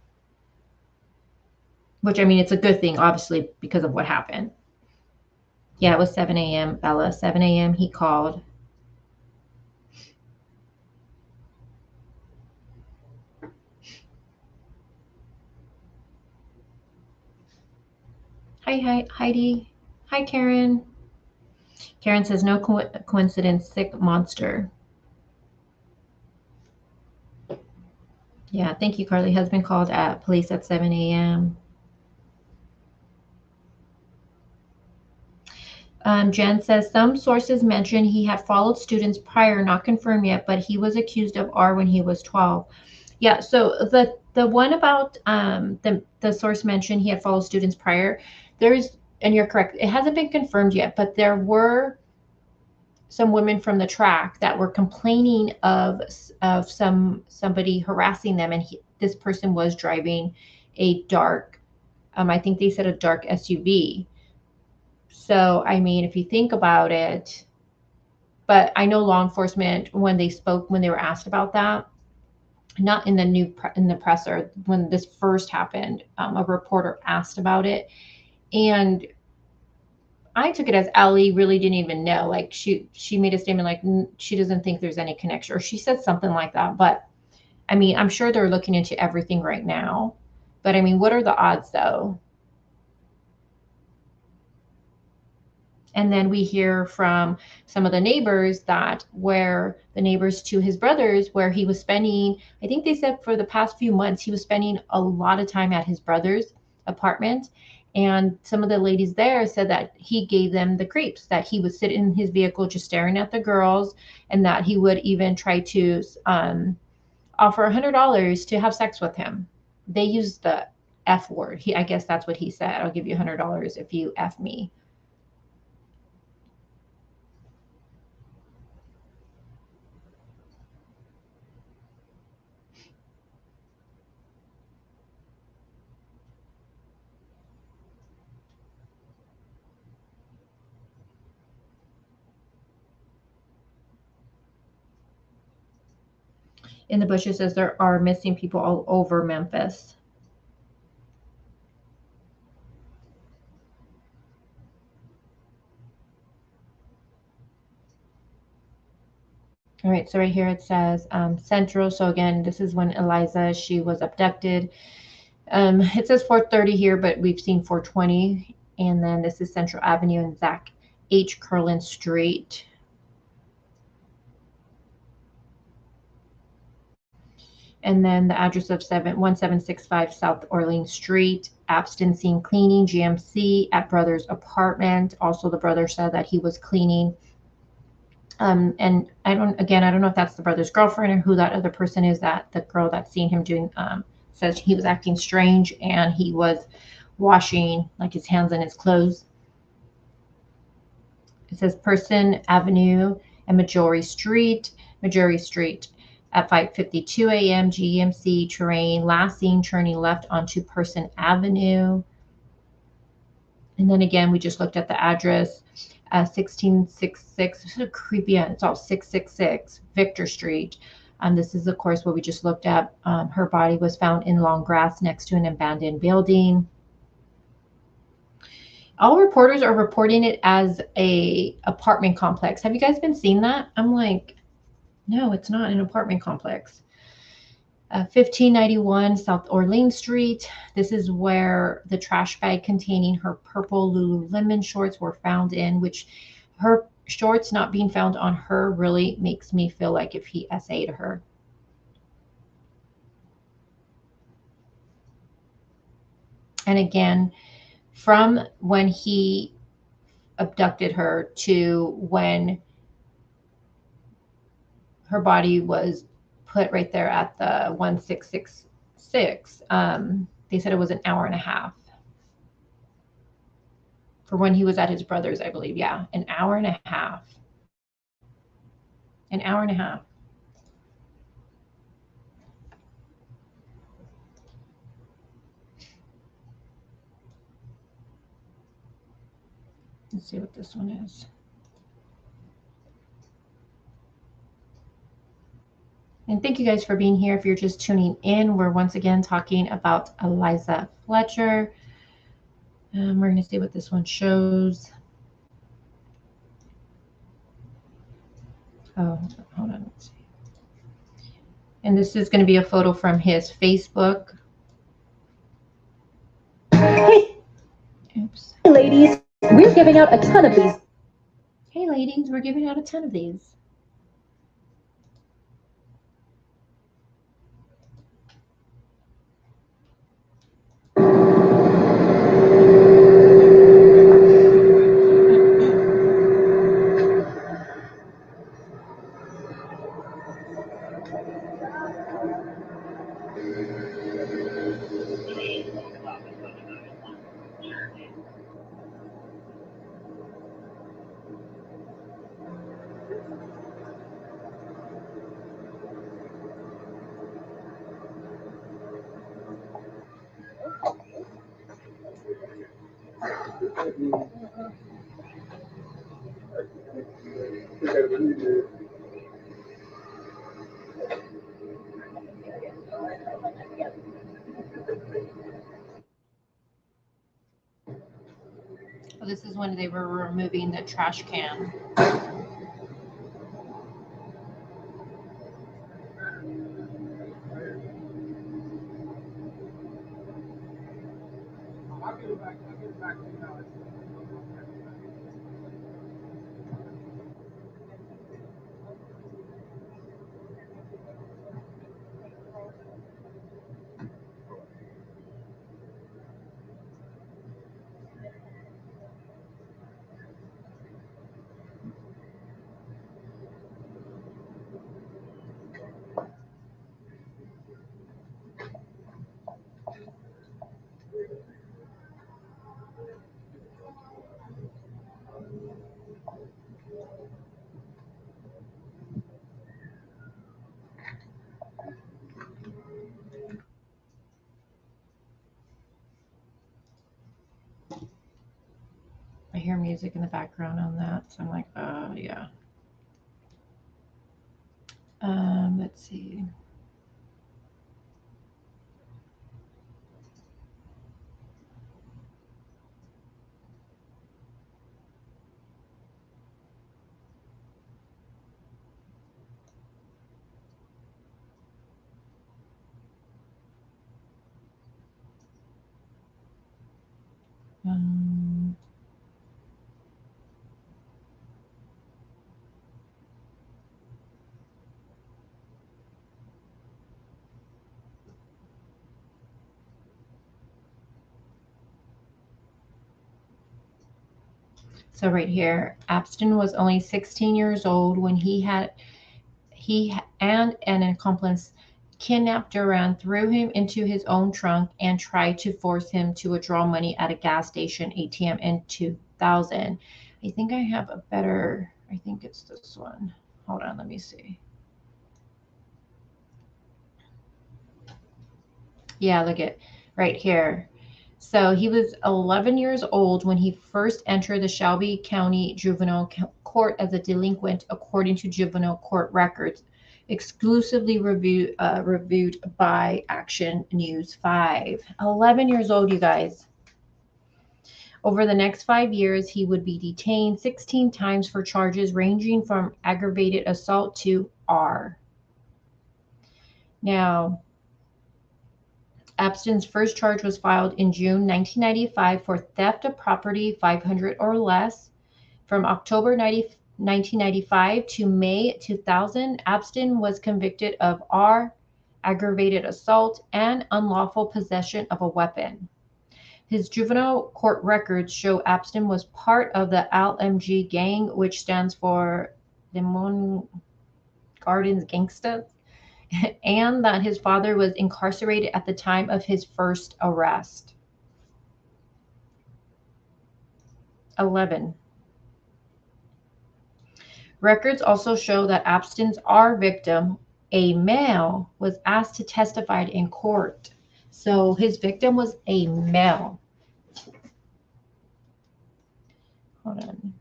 Which, I mean, it's a good thing, obviously, because of what happened. Yeah, it was 7 a.m., Bella. 7 a.m. he called. Hi, Heidi. Hi, Karen. Karen says, no coincidence, sick monster. Yeah, thank you, Carly. Husband called at police at 7 a.m. Jen says, some sources mention he had followed students prior, not confirmed yet, but he was accused of R when he was 12. Yeah, so the one about the source mentioned he had followed students prior, there's, and you're correct, it hasn't been confirmed yet, but there were some women from the track that were complaining of somebody harassing them, and this person was driving a dark, I think they said a dark SUV. So I mean, if you think about it, but I know law enforcement, when they were asked about that, not in the presser, when this first happened, a reporter asked about it, and I took it as Ellie really didn't even know. Like she made a statement like she doesn't think there's any connection, or she said something like that. But I mean, I'm sure they're looking into everything right now. But I mean, what are the odds though? And then we hear from some of the neighbors where the neighbors to his brothers, where he was spending, I think they said for the past few months, he was spending a lot of time at his brother's apartment. And some of the ladies there said that he gave them the creeps, that he would sit in his vehicle just staring at the girls, and that he would even try to offer $100 to have sex with him. They used the F word. I guess that's what he said. I'll give you $100 if you F me. In the bushes says there are missing people all over Memphis. All right, so right here it says Central. So again, this is when Eliza, she was abducted. It says 4:30 here, but we've seen 4:20. And then this is Central Avenue and Zach H. Curlin Street. And then the address of 1765 South Orleans Street, Abston seen cleaning, GMC at brother's apartment. Also, the brother said that he was cleaning. And I don't know if that's the brother's girlfriend or who that other person is, that the girl that's seen him doing, says he was acting strange and he was washing like his hands and his clothes. It says Person Avenue and Majority Street at 5:52 a.m. GMC terrain, last seen turning left onto Person Avenue. And then again, we just looked at the address, 1666. This is creepy. It's all 666 Victor Street. This is, of course, what we just looked at. Her body was found in long grass next to an abandoned building. All reporters are reporting it as a apartment complex. Have you guys been seeing that? I'm like, no, it's not an apartment complex. 1591 South Orleans Street. This is where the trash bag containing her purple Lululemon shorts were found in, which her shorts not being found on her really makes me feel like if he SA'd her. And again, from when he abducted her to when her body was put right there at the 1666, they said it was an hour and a half. For when he was at his brother's, I believe. Yeah, an hour and a half. An hour and a half. Let's see what this one is. And thank you guys for being here. If you're just tuning in, we're once again talking about Eliza Fletcher. We're going to see what this one shows. Oh, hold on. Let's see. And this is going to be a photo from his Facebook. Oops. Hey ladies, we're giving out a ton of these. Hey ladies, we're giving out a ton of these. Well, this is when they were removing the trash can. I hear music in the background on that, so I'm like, yeah. Let's see. So right here, Abston was only 16 years old when he and an accomplice kidnapped Duran, threw him into his own trunk, and tried to force him to withdraw money at a gas station ATM in 2000. I think I have a better, I think it's this one. Hold on, let me see. Yeah, look at right here. So he was 11 years old when he first entered the Shelby County Juvenile Court as a delinquent, according to juvenile court records, exclusively reviewed by Action News 5. 11 years old, you guys. Over the next 5 years, he would be detained 16 times for charges ranging from aggravated assault to R. Now, Abston's first charge was filed in June 1995 for theft of property 500 or less. From October 1995 to May 2000, Abston was convicted of R, aggravated assault, and unlawful possession of a weapon. His juvenile court records show Abston was part of the LMG gang, which stands for Lemon Gardens Gangsters, and that his father was incarcerated at the time of his first arrest. 11. Records also show that Abston's R victim, a male, was asked to testify in court. So his victim was a male. Hold on.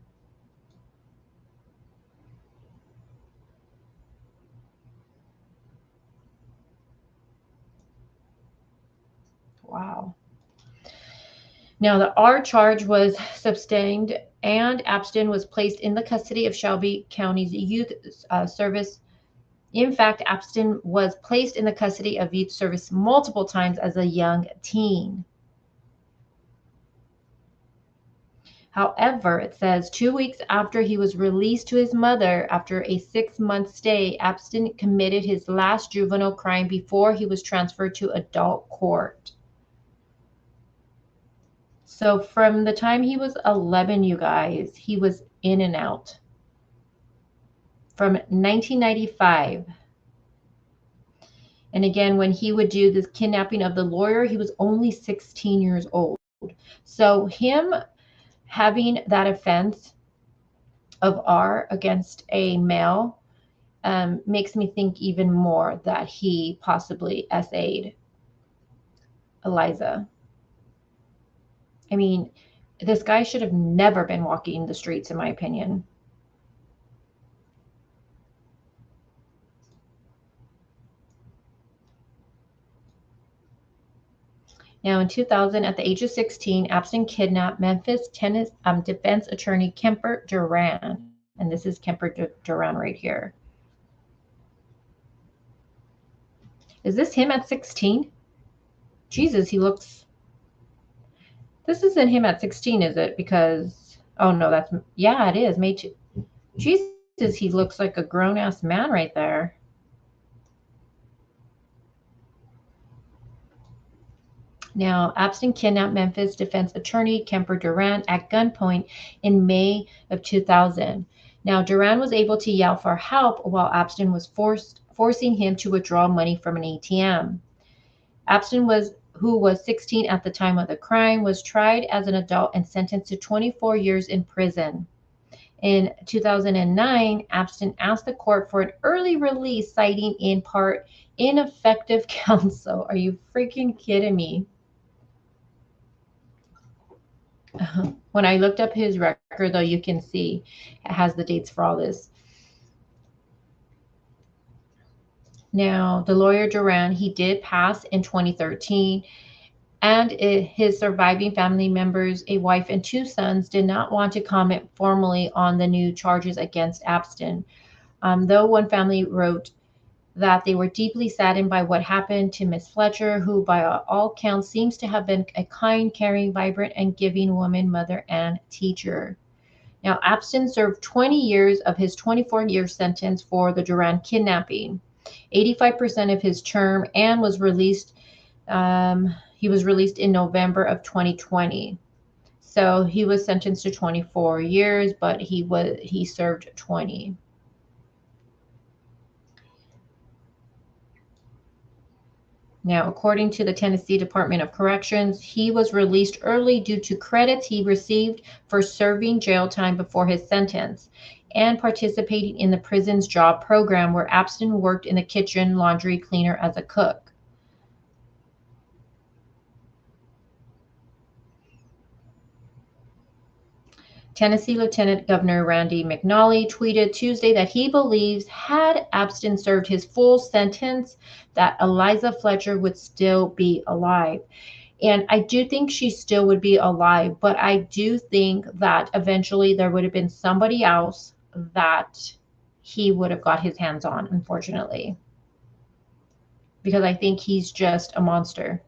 Wow. Now, the R charge was sustained, and Abston was placed in the custody of Shelby County's Youth Service. In fact, Abston was placed in the custody of Youth Service multiple times as a young teen. However, it says 2 weeks after he was released to his mother after a 6-month stay, Abston committed his last juvenile crime before he was transferred to adult court. So from the time he was 11, you guys, he was in and out. From 1995. And again, when he would do this kidnapping of the lawyer, he was only 16 years old. So him having that offense of R against a male makes me think even more that he possibly SA'd Eliza. I mean, this guy should have never been walking the streets, in my opinion. Now, in 2000, at the age of 16, Abston kidnapped Memphis defense attorney Kemper Duran. And this is Kemper Duran right here. Is this him at 16? Jesus, he looks... This isn't him at 16, is it? Because... Oh, no, that's... Yeah, it is. May 2. Jesus, he looks like a grown-ass man right there. Now, Abston kidnapped Memphis defense attorney Kemper Duran at gunpoint in May of 2000. Now, Duran was able to yell for help while Abston was forcing him to withdraw money from an ATM. Abston, who was 16 at the time of the crime, was tried as an adult and sentenced to 24 years in prison. In 2009, Abston asked the court for an early release, citing in part ineffective counsel. Are you freaking kidding me? When I looked up his record, though, you can see it has the dates for all this. Now, the lawyer Duran, he did pass in 2013, and his surviving family members, a wife and 2 sons, did not want to comment formally on the new charges against Abston. Though one family wrote that they were deeply saddened by what happened to Miss Fletcher, who by all counts seems to have been a kind, caring, vibrant, and giving woman, mother, and teacher. Now, Abston served 20 years of his 24-year sentence for the Duran kidnapping, 85% of his term, and was released. He was released in November of 2020. So he was sentenced to 24 years, but he served 20. Now, according to the Tennessee Department of Corrections, he was released early due to credits he received for serving jail time before his sentence and participating in the prison's job program, where Abston worked in the kitchen laundry cleaner as a cook. Tennessee Lieutenant Governor Randy McNally tweeted Tuesday that he believes had Abston served his full sentence, that Eliza Fletcher would still be alive. And I do think she still would be alive, but I do think that eventually there would have been somebody else that he would have got his hands on, unfortunately. Because I think he's just a monster.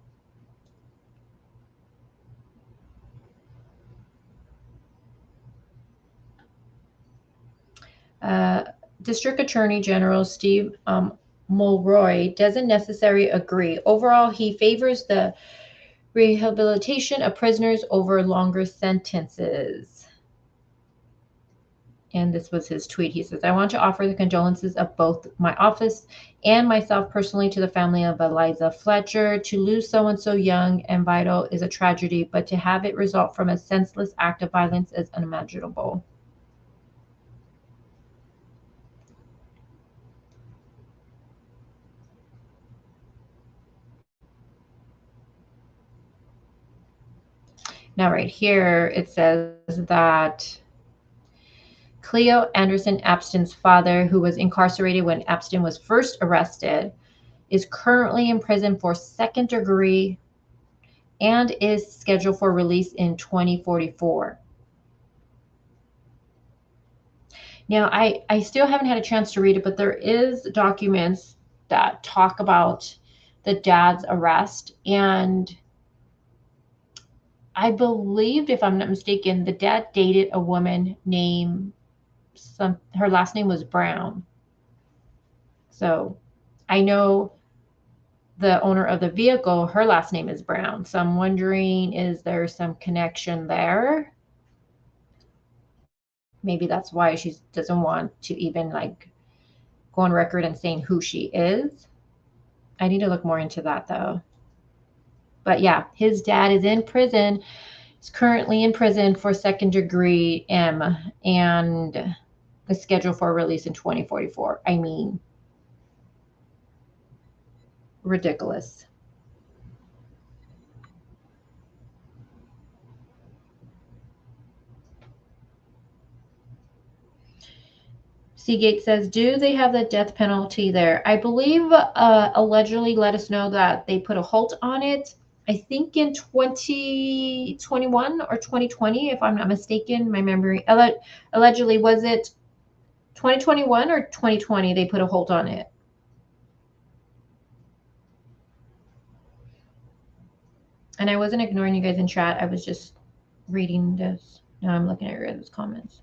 District Attorney General Steve Mulroy doesn't necessarily agree. Overall, he favors the rehabilitation of prisoners over longer sentences. And this was his tweet. He says, I want to offer the condolences of both my office and myself personally to the family of Eliza Fletcher. To lose someone so young and vital is a tragedy, but to have it result from a senseless act of violence is unimaginable. Now, right here, it says that Cleo Anderson Abston's father, who was incarcerated when Abston was first arrested, is currently in prison for second degree and is scheduled for release in 2044. Now, I still haven't had a chance to read it, but there is documents that talk about the dad's arrest. And I believed, if I'm not mistaken, the dad dated a woman named, her last name was Brown. So I know the owner of the vehicle, her last name is Brown. So I'm wondering, is there some connection there? Maybe that's why she doesn't want to even like go on record and saying who she is. I need to look more into that though. But yeah, his dad is in prison. He's currently in prison for second degree M and is scheduled for release in 2044. I mean, ridiculous. Seagate says, do they have the death penalty there? I believe allegedly let us know that they put a halt on it. I think in 2021 or 2020, if I'm not mistaken, my memory. Allegedly, was it 2021 or 2020 they put a halt on it? And I wasn't ignoring you guys in chat. I was just reading this. Now I'm looking at your guys' comments.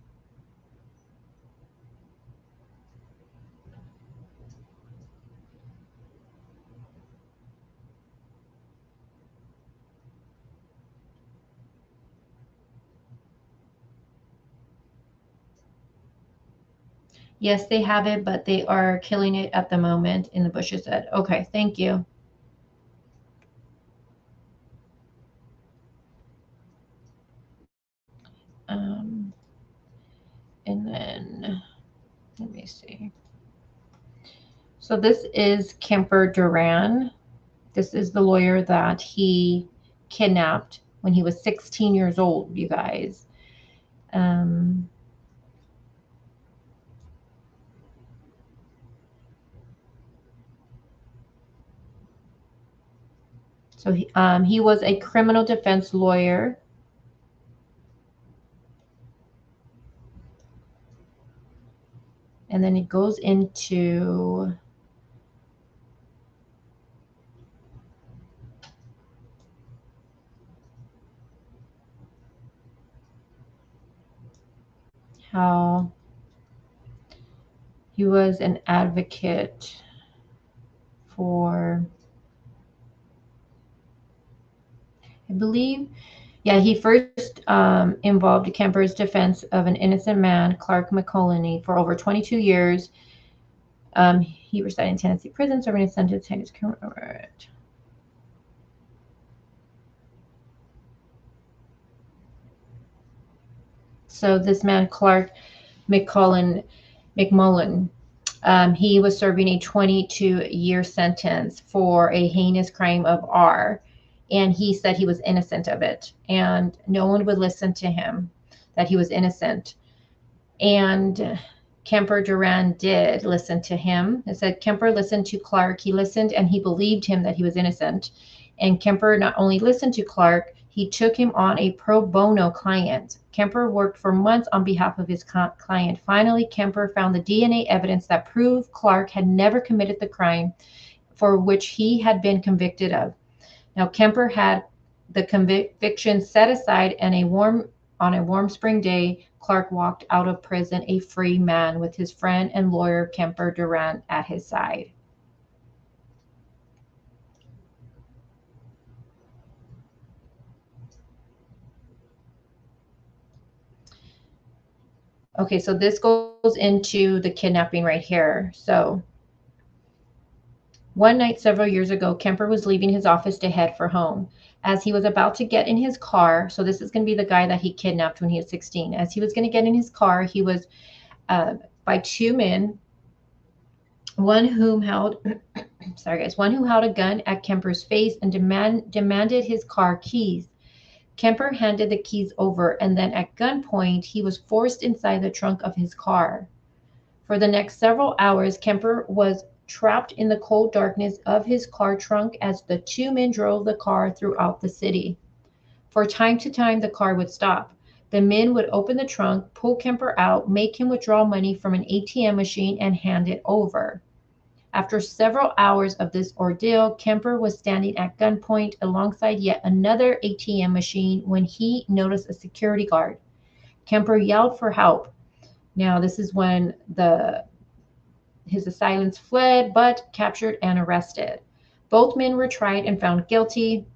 Yes, they have it, but they are killing it at the moment in the bushes. Said, okay, thank you. And then, let me see. So this is Kemper Duran. This is the lawyer that he kidnapped when he was 16 years old, you guys. So he was a criminal defense lawyer. And then it goes into how he was an advocate for, I believe, yeah, he first involved Kemper's defense of an innocent man, Clark McCulleney, for over 22 years. He resided in Tennessee prison, serving a sentence. So this man, Clark McMullen, he was serving a 22-year sentence for a heinous crime of R. And he said he was innocent of it. And no one would listen to him, that he was innocent. And Kemper Duran did listen to him. It said Kemper listened to Clark. He listened and he believed him that he was innocent. And Kemper not only listened to Clark, he took him on a pro bono client. Kemper worked for months on behalf of his client. Finally, Kemper found the DNA evidence that proved Clark had never committed the crime for which he had been convicted of. Now, Kemper had the conviction set aside, and on a warm spring day, Clark walked out of prison a free man with his friend and lawyer Kemper Duran at his side. Okay, so this goes into the kidnapping right here. So one night several years ago, Kemper was leaving his office to head for home. As he was about to get in his car, so this is going to be the guy that he kidnapped when he was 16. As he was going to get in his car, he was by two men, one whom held, sorry guys, one who held a gun at Kemper's face and demanded his car keys. Kemper handed the keys over, and then at gunpoint, he was forced inside the trunk of his car. For the next several hours, Kemper was trapped in the cold darkness of his car trunk as the two men drove the car throughout the city. For time to time, the car would stop. The men would open the trunk, pull Kemper out, make him withdraw money from an ATM machine, and hand it over. After several hours of this ordeal, Kemper was standing at gunpoint alongside yet another ATM machine when he noticed a security guard. Kemper yelled for help. Now, this is when his assailants fled, but captured and arrested. Both men were tried and found guilty.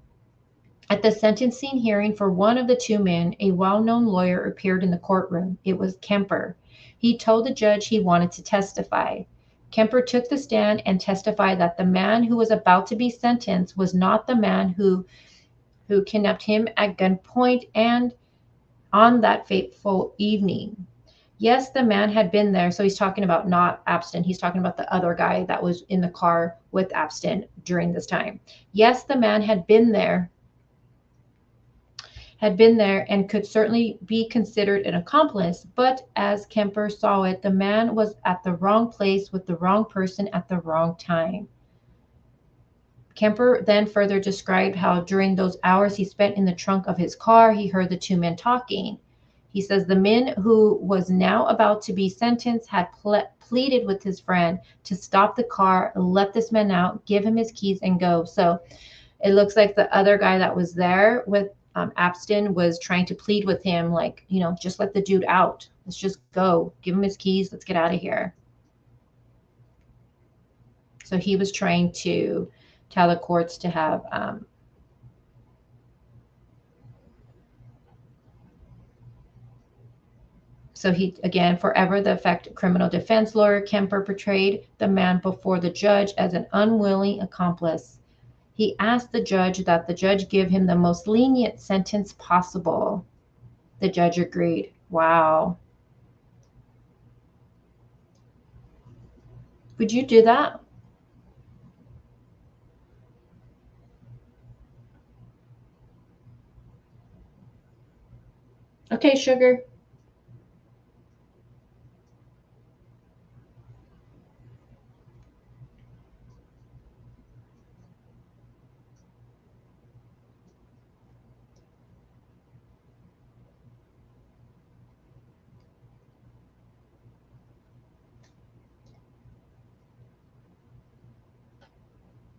At the sentencing hearing for one of the two men, a well-known lawyer appeared in the courtroom. It was Kemper. He told the judge he wanted to testify. Kemper took the stand and testified that the man who was about to be sentenced was not the man who kidnapped him at gunpoint and on that fateful evening. Yes, the man had been there. So he's talking about not Abston. He's talking about the other guy that was in the car with Abston during this time. Yes, the man had been there and could certainly be considered an accomplice, but as Kemper saw it, the man was at the wrong place with the wrong person at the wrong time. Kemper then further described how during those hours he spent in the trunk of his car, he heard the two men talking. He says the man who was now about to be sentenced had pleaded with his friend to stop the car, let this man out, give him his keys, and go. So it looks like the other guy that was there with Abston was trying to plead with him, like, just let the dude out. Let's just go. Give him his keys. Let's get out of here. So he was trying to tell the courts to have so he, again, forever the effective criminal defense lawyer, Kemper portrayed the man before the judge as an unwilling accomplice. He asked the judge that the judge give him the most lenient sentence possible. The judge agreed. Wow. Would you do that? Okay, sugar.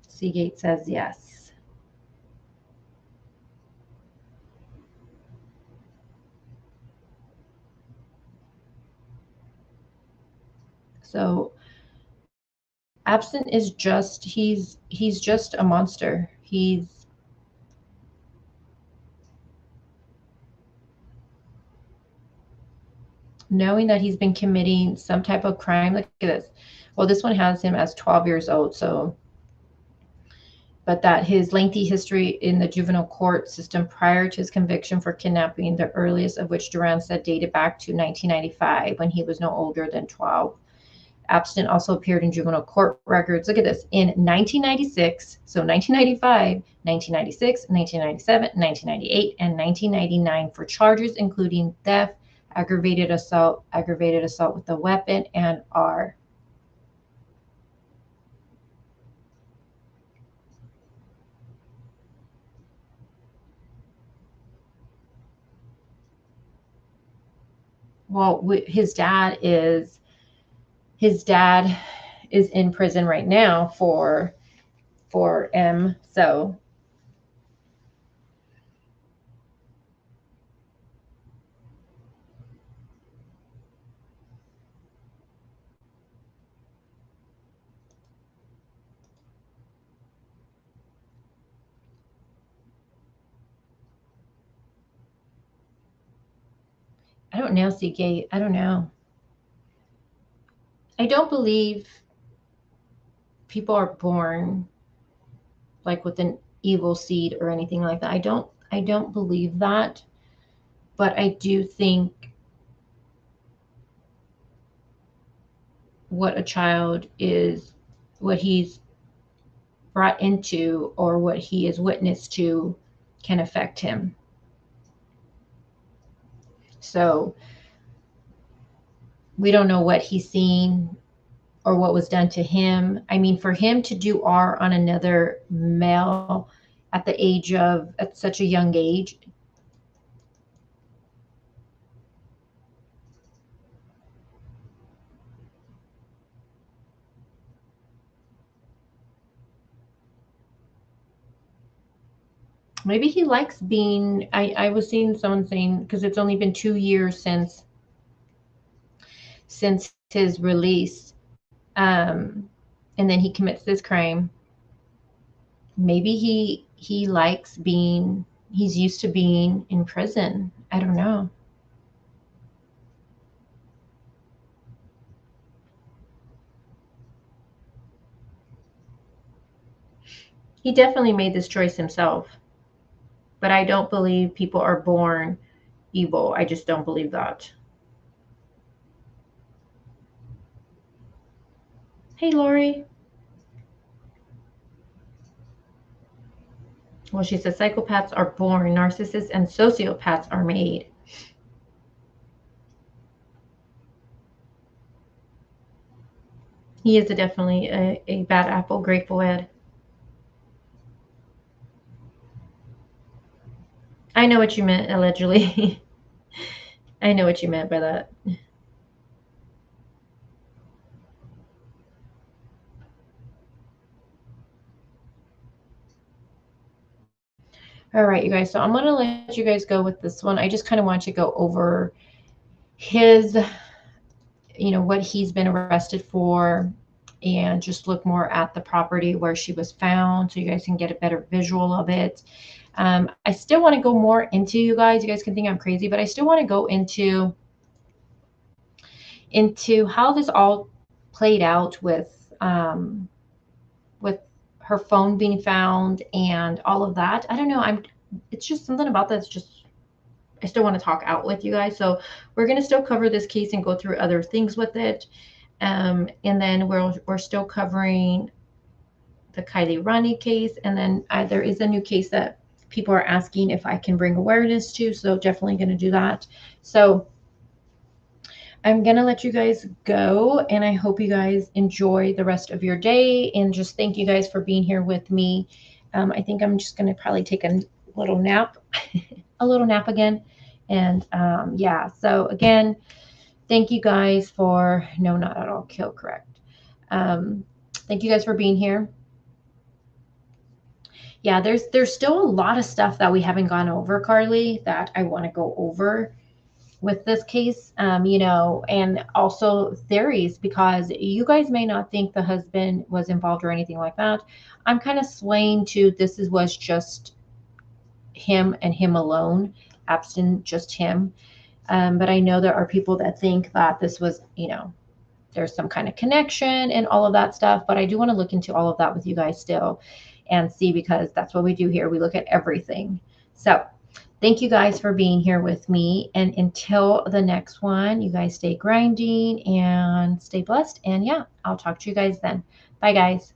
Seagate says yes. So Absent is just he's just a monster. He's knowing that he's been committing some type of crime. Look at this. Well, this one has him as 12 years old, so but that his lengthy history in the juvenile court system prior to his conviction for kidnapping, the earliest of which Duran said dated back to 1995 when he was no older than 12. Abstin also appeared in juvenile court records. Look at this. In 1996, so 1995, 1996, 1997, 1998, and 1999 for charges including theft, aggravated assault with a weapon, and R. Well, his dad is in prison right now for M. So I don't know, Seagate. I don't know. I don't believe people are born like with an evil seed or anything like that. I don't believe that. But I do think what a child is, what he's brought into or what he is witness to can affect him. So we don't know what he's seen or what was done to him. I mean, for him to do R on another male at such a young age, maybe he likes being, I was seeing someone saying, because it's only been 2 years since his release, and then he commits this crime. Maybe he likes being, he's used to being in prison. I don't know. He definitely made this choice himself. But I don't believe people are born evil. I just don't believe that. Hey, Lori. Well, she says psychopaths are born, narcissists and sociopaths are made. He is definitely a bad apple, Grateful Ed. I know what you meant, allegedly. I know what you meant by that. All right, you guys. So I'm going to let you guys go with this one. I just kind of want to go over his, what he's been arrested for, and just look more at the property where she was found so you guys can get a better visual of it. I still want to go more into, you guys can think I'm crazy, but I still want to go into how this all played out with her phone being found and all of that. I don't know. It's just something about that's just, I still want to talk out with you guys. So we're going to still cover this case and go through other things with it. And then we're still covering the Kylie Ronnie case. And then there is a new case that people are asking if I can bring awareness to. So definitely going to do that. So I'm going to let you guys go, and I hope you guys enjoy the rest of your day, and just thank you guys for being here with me. I think I'm just going to probably take a little nap, again. And yeah, so again, thank you guys for, no, not at all, kill correct. Thank you guys for being here. Yeah, there's still a lot of stuff that we haven't gone over, Carly, that I want to go over with this case, and also theories, because you guys may not think the husband was involved or anything like that. I'm kind of swaying to was just him and him alone, Abston, just him. But I know there are people that think that this was, there's some kind of connection and all of that stuff. But I do want to look into all of that with you guys still and see, because that's what we do here. We look at everything. So thank you guys for being here with me. And until the next one, you guys stay grinding and stay blessed. And yeah, I'll talk to you guys then. Bye, guys.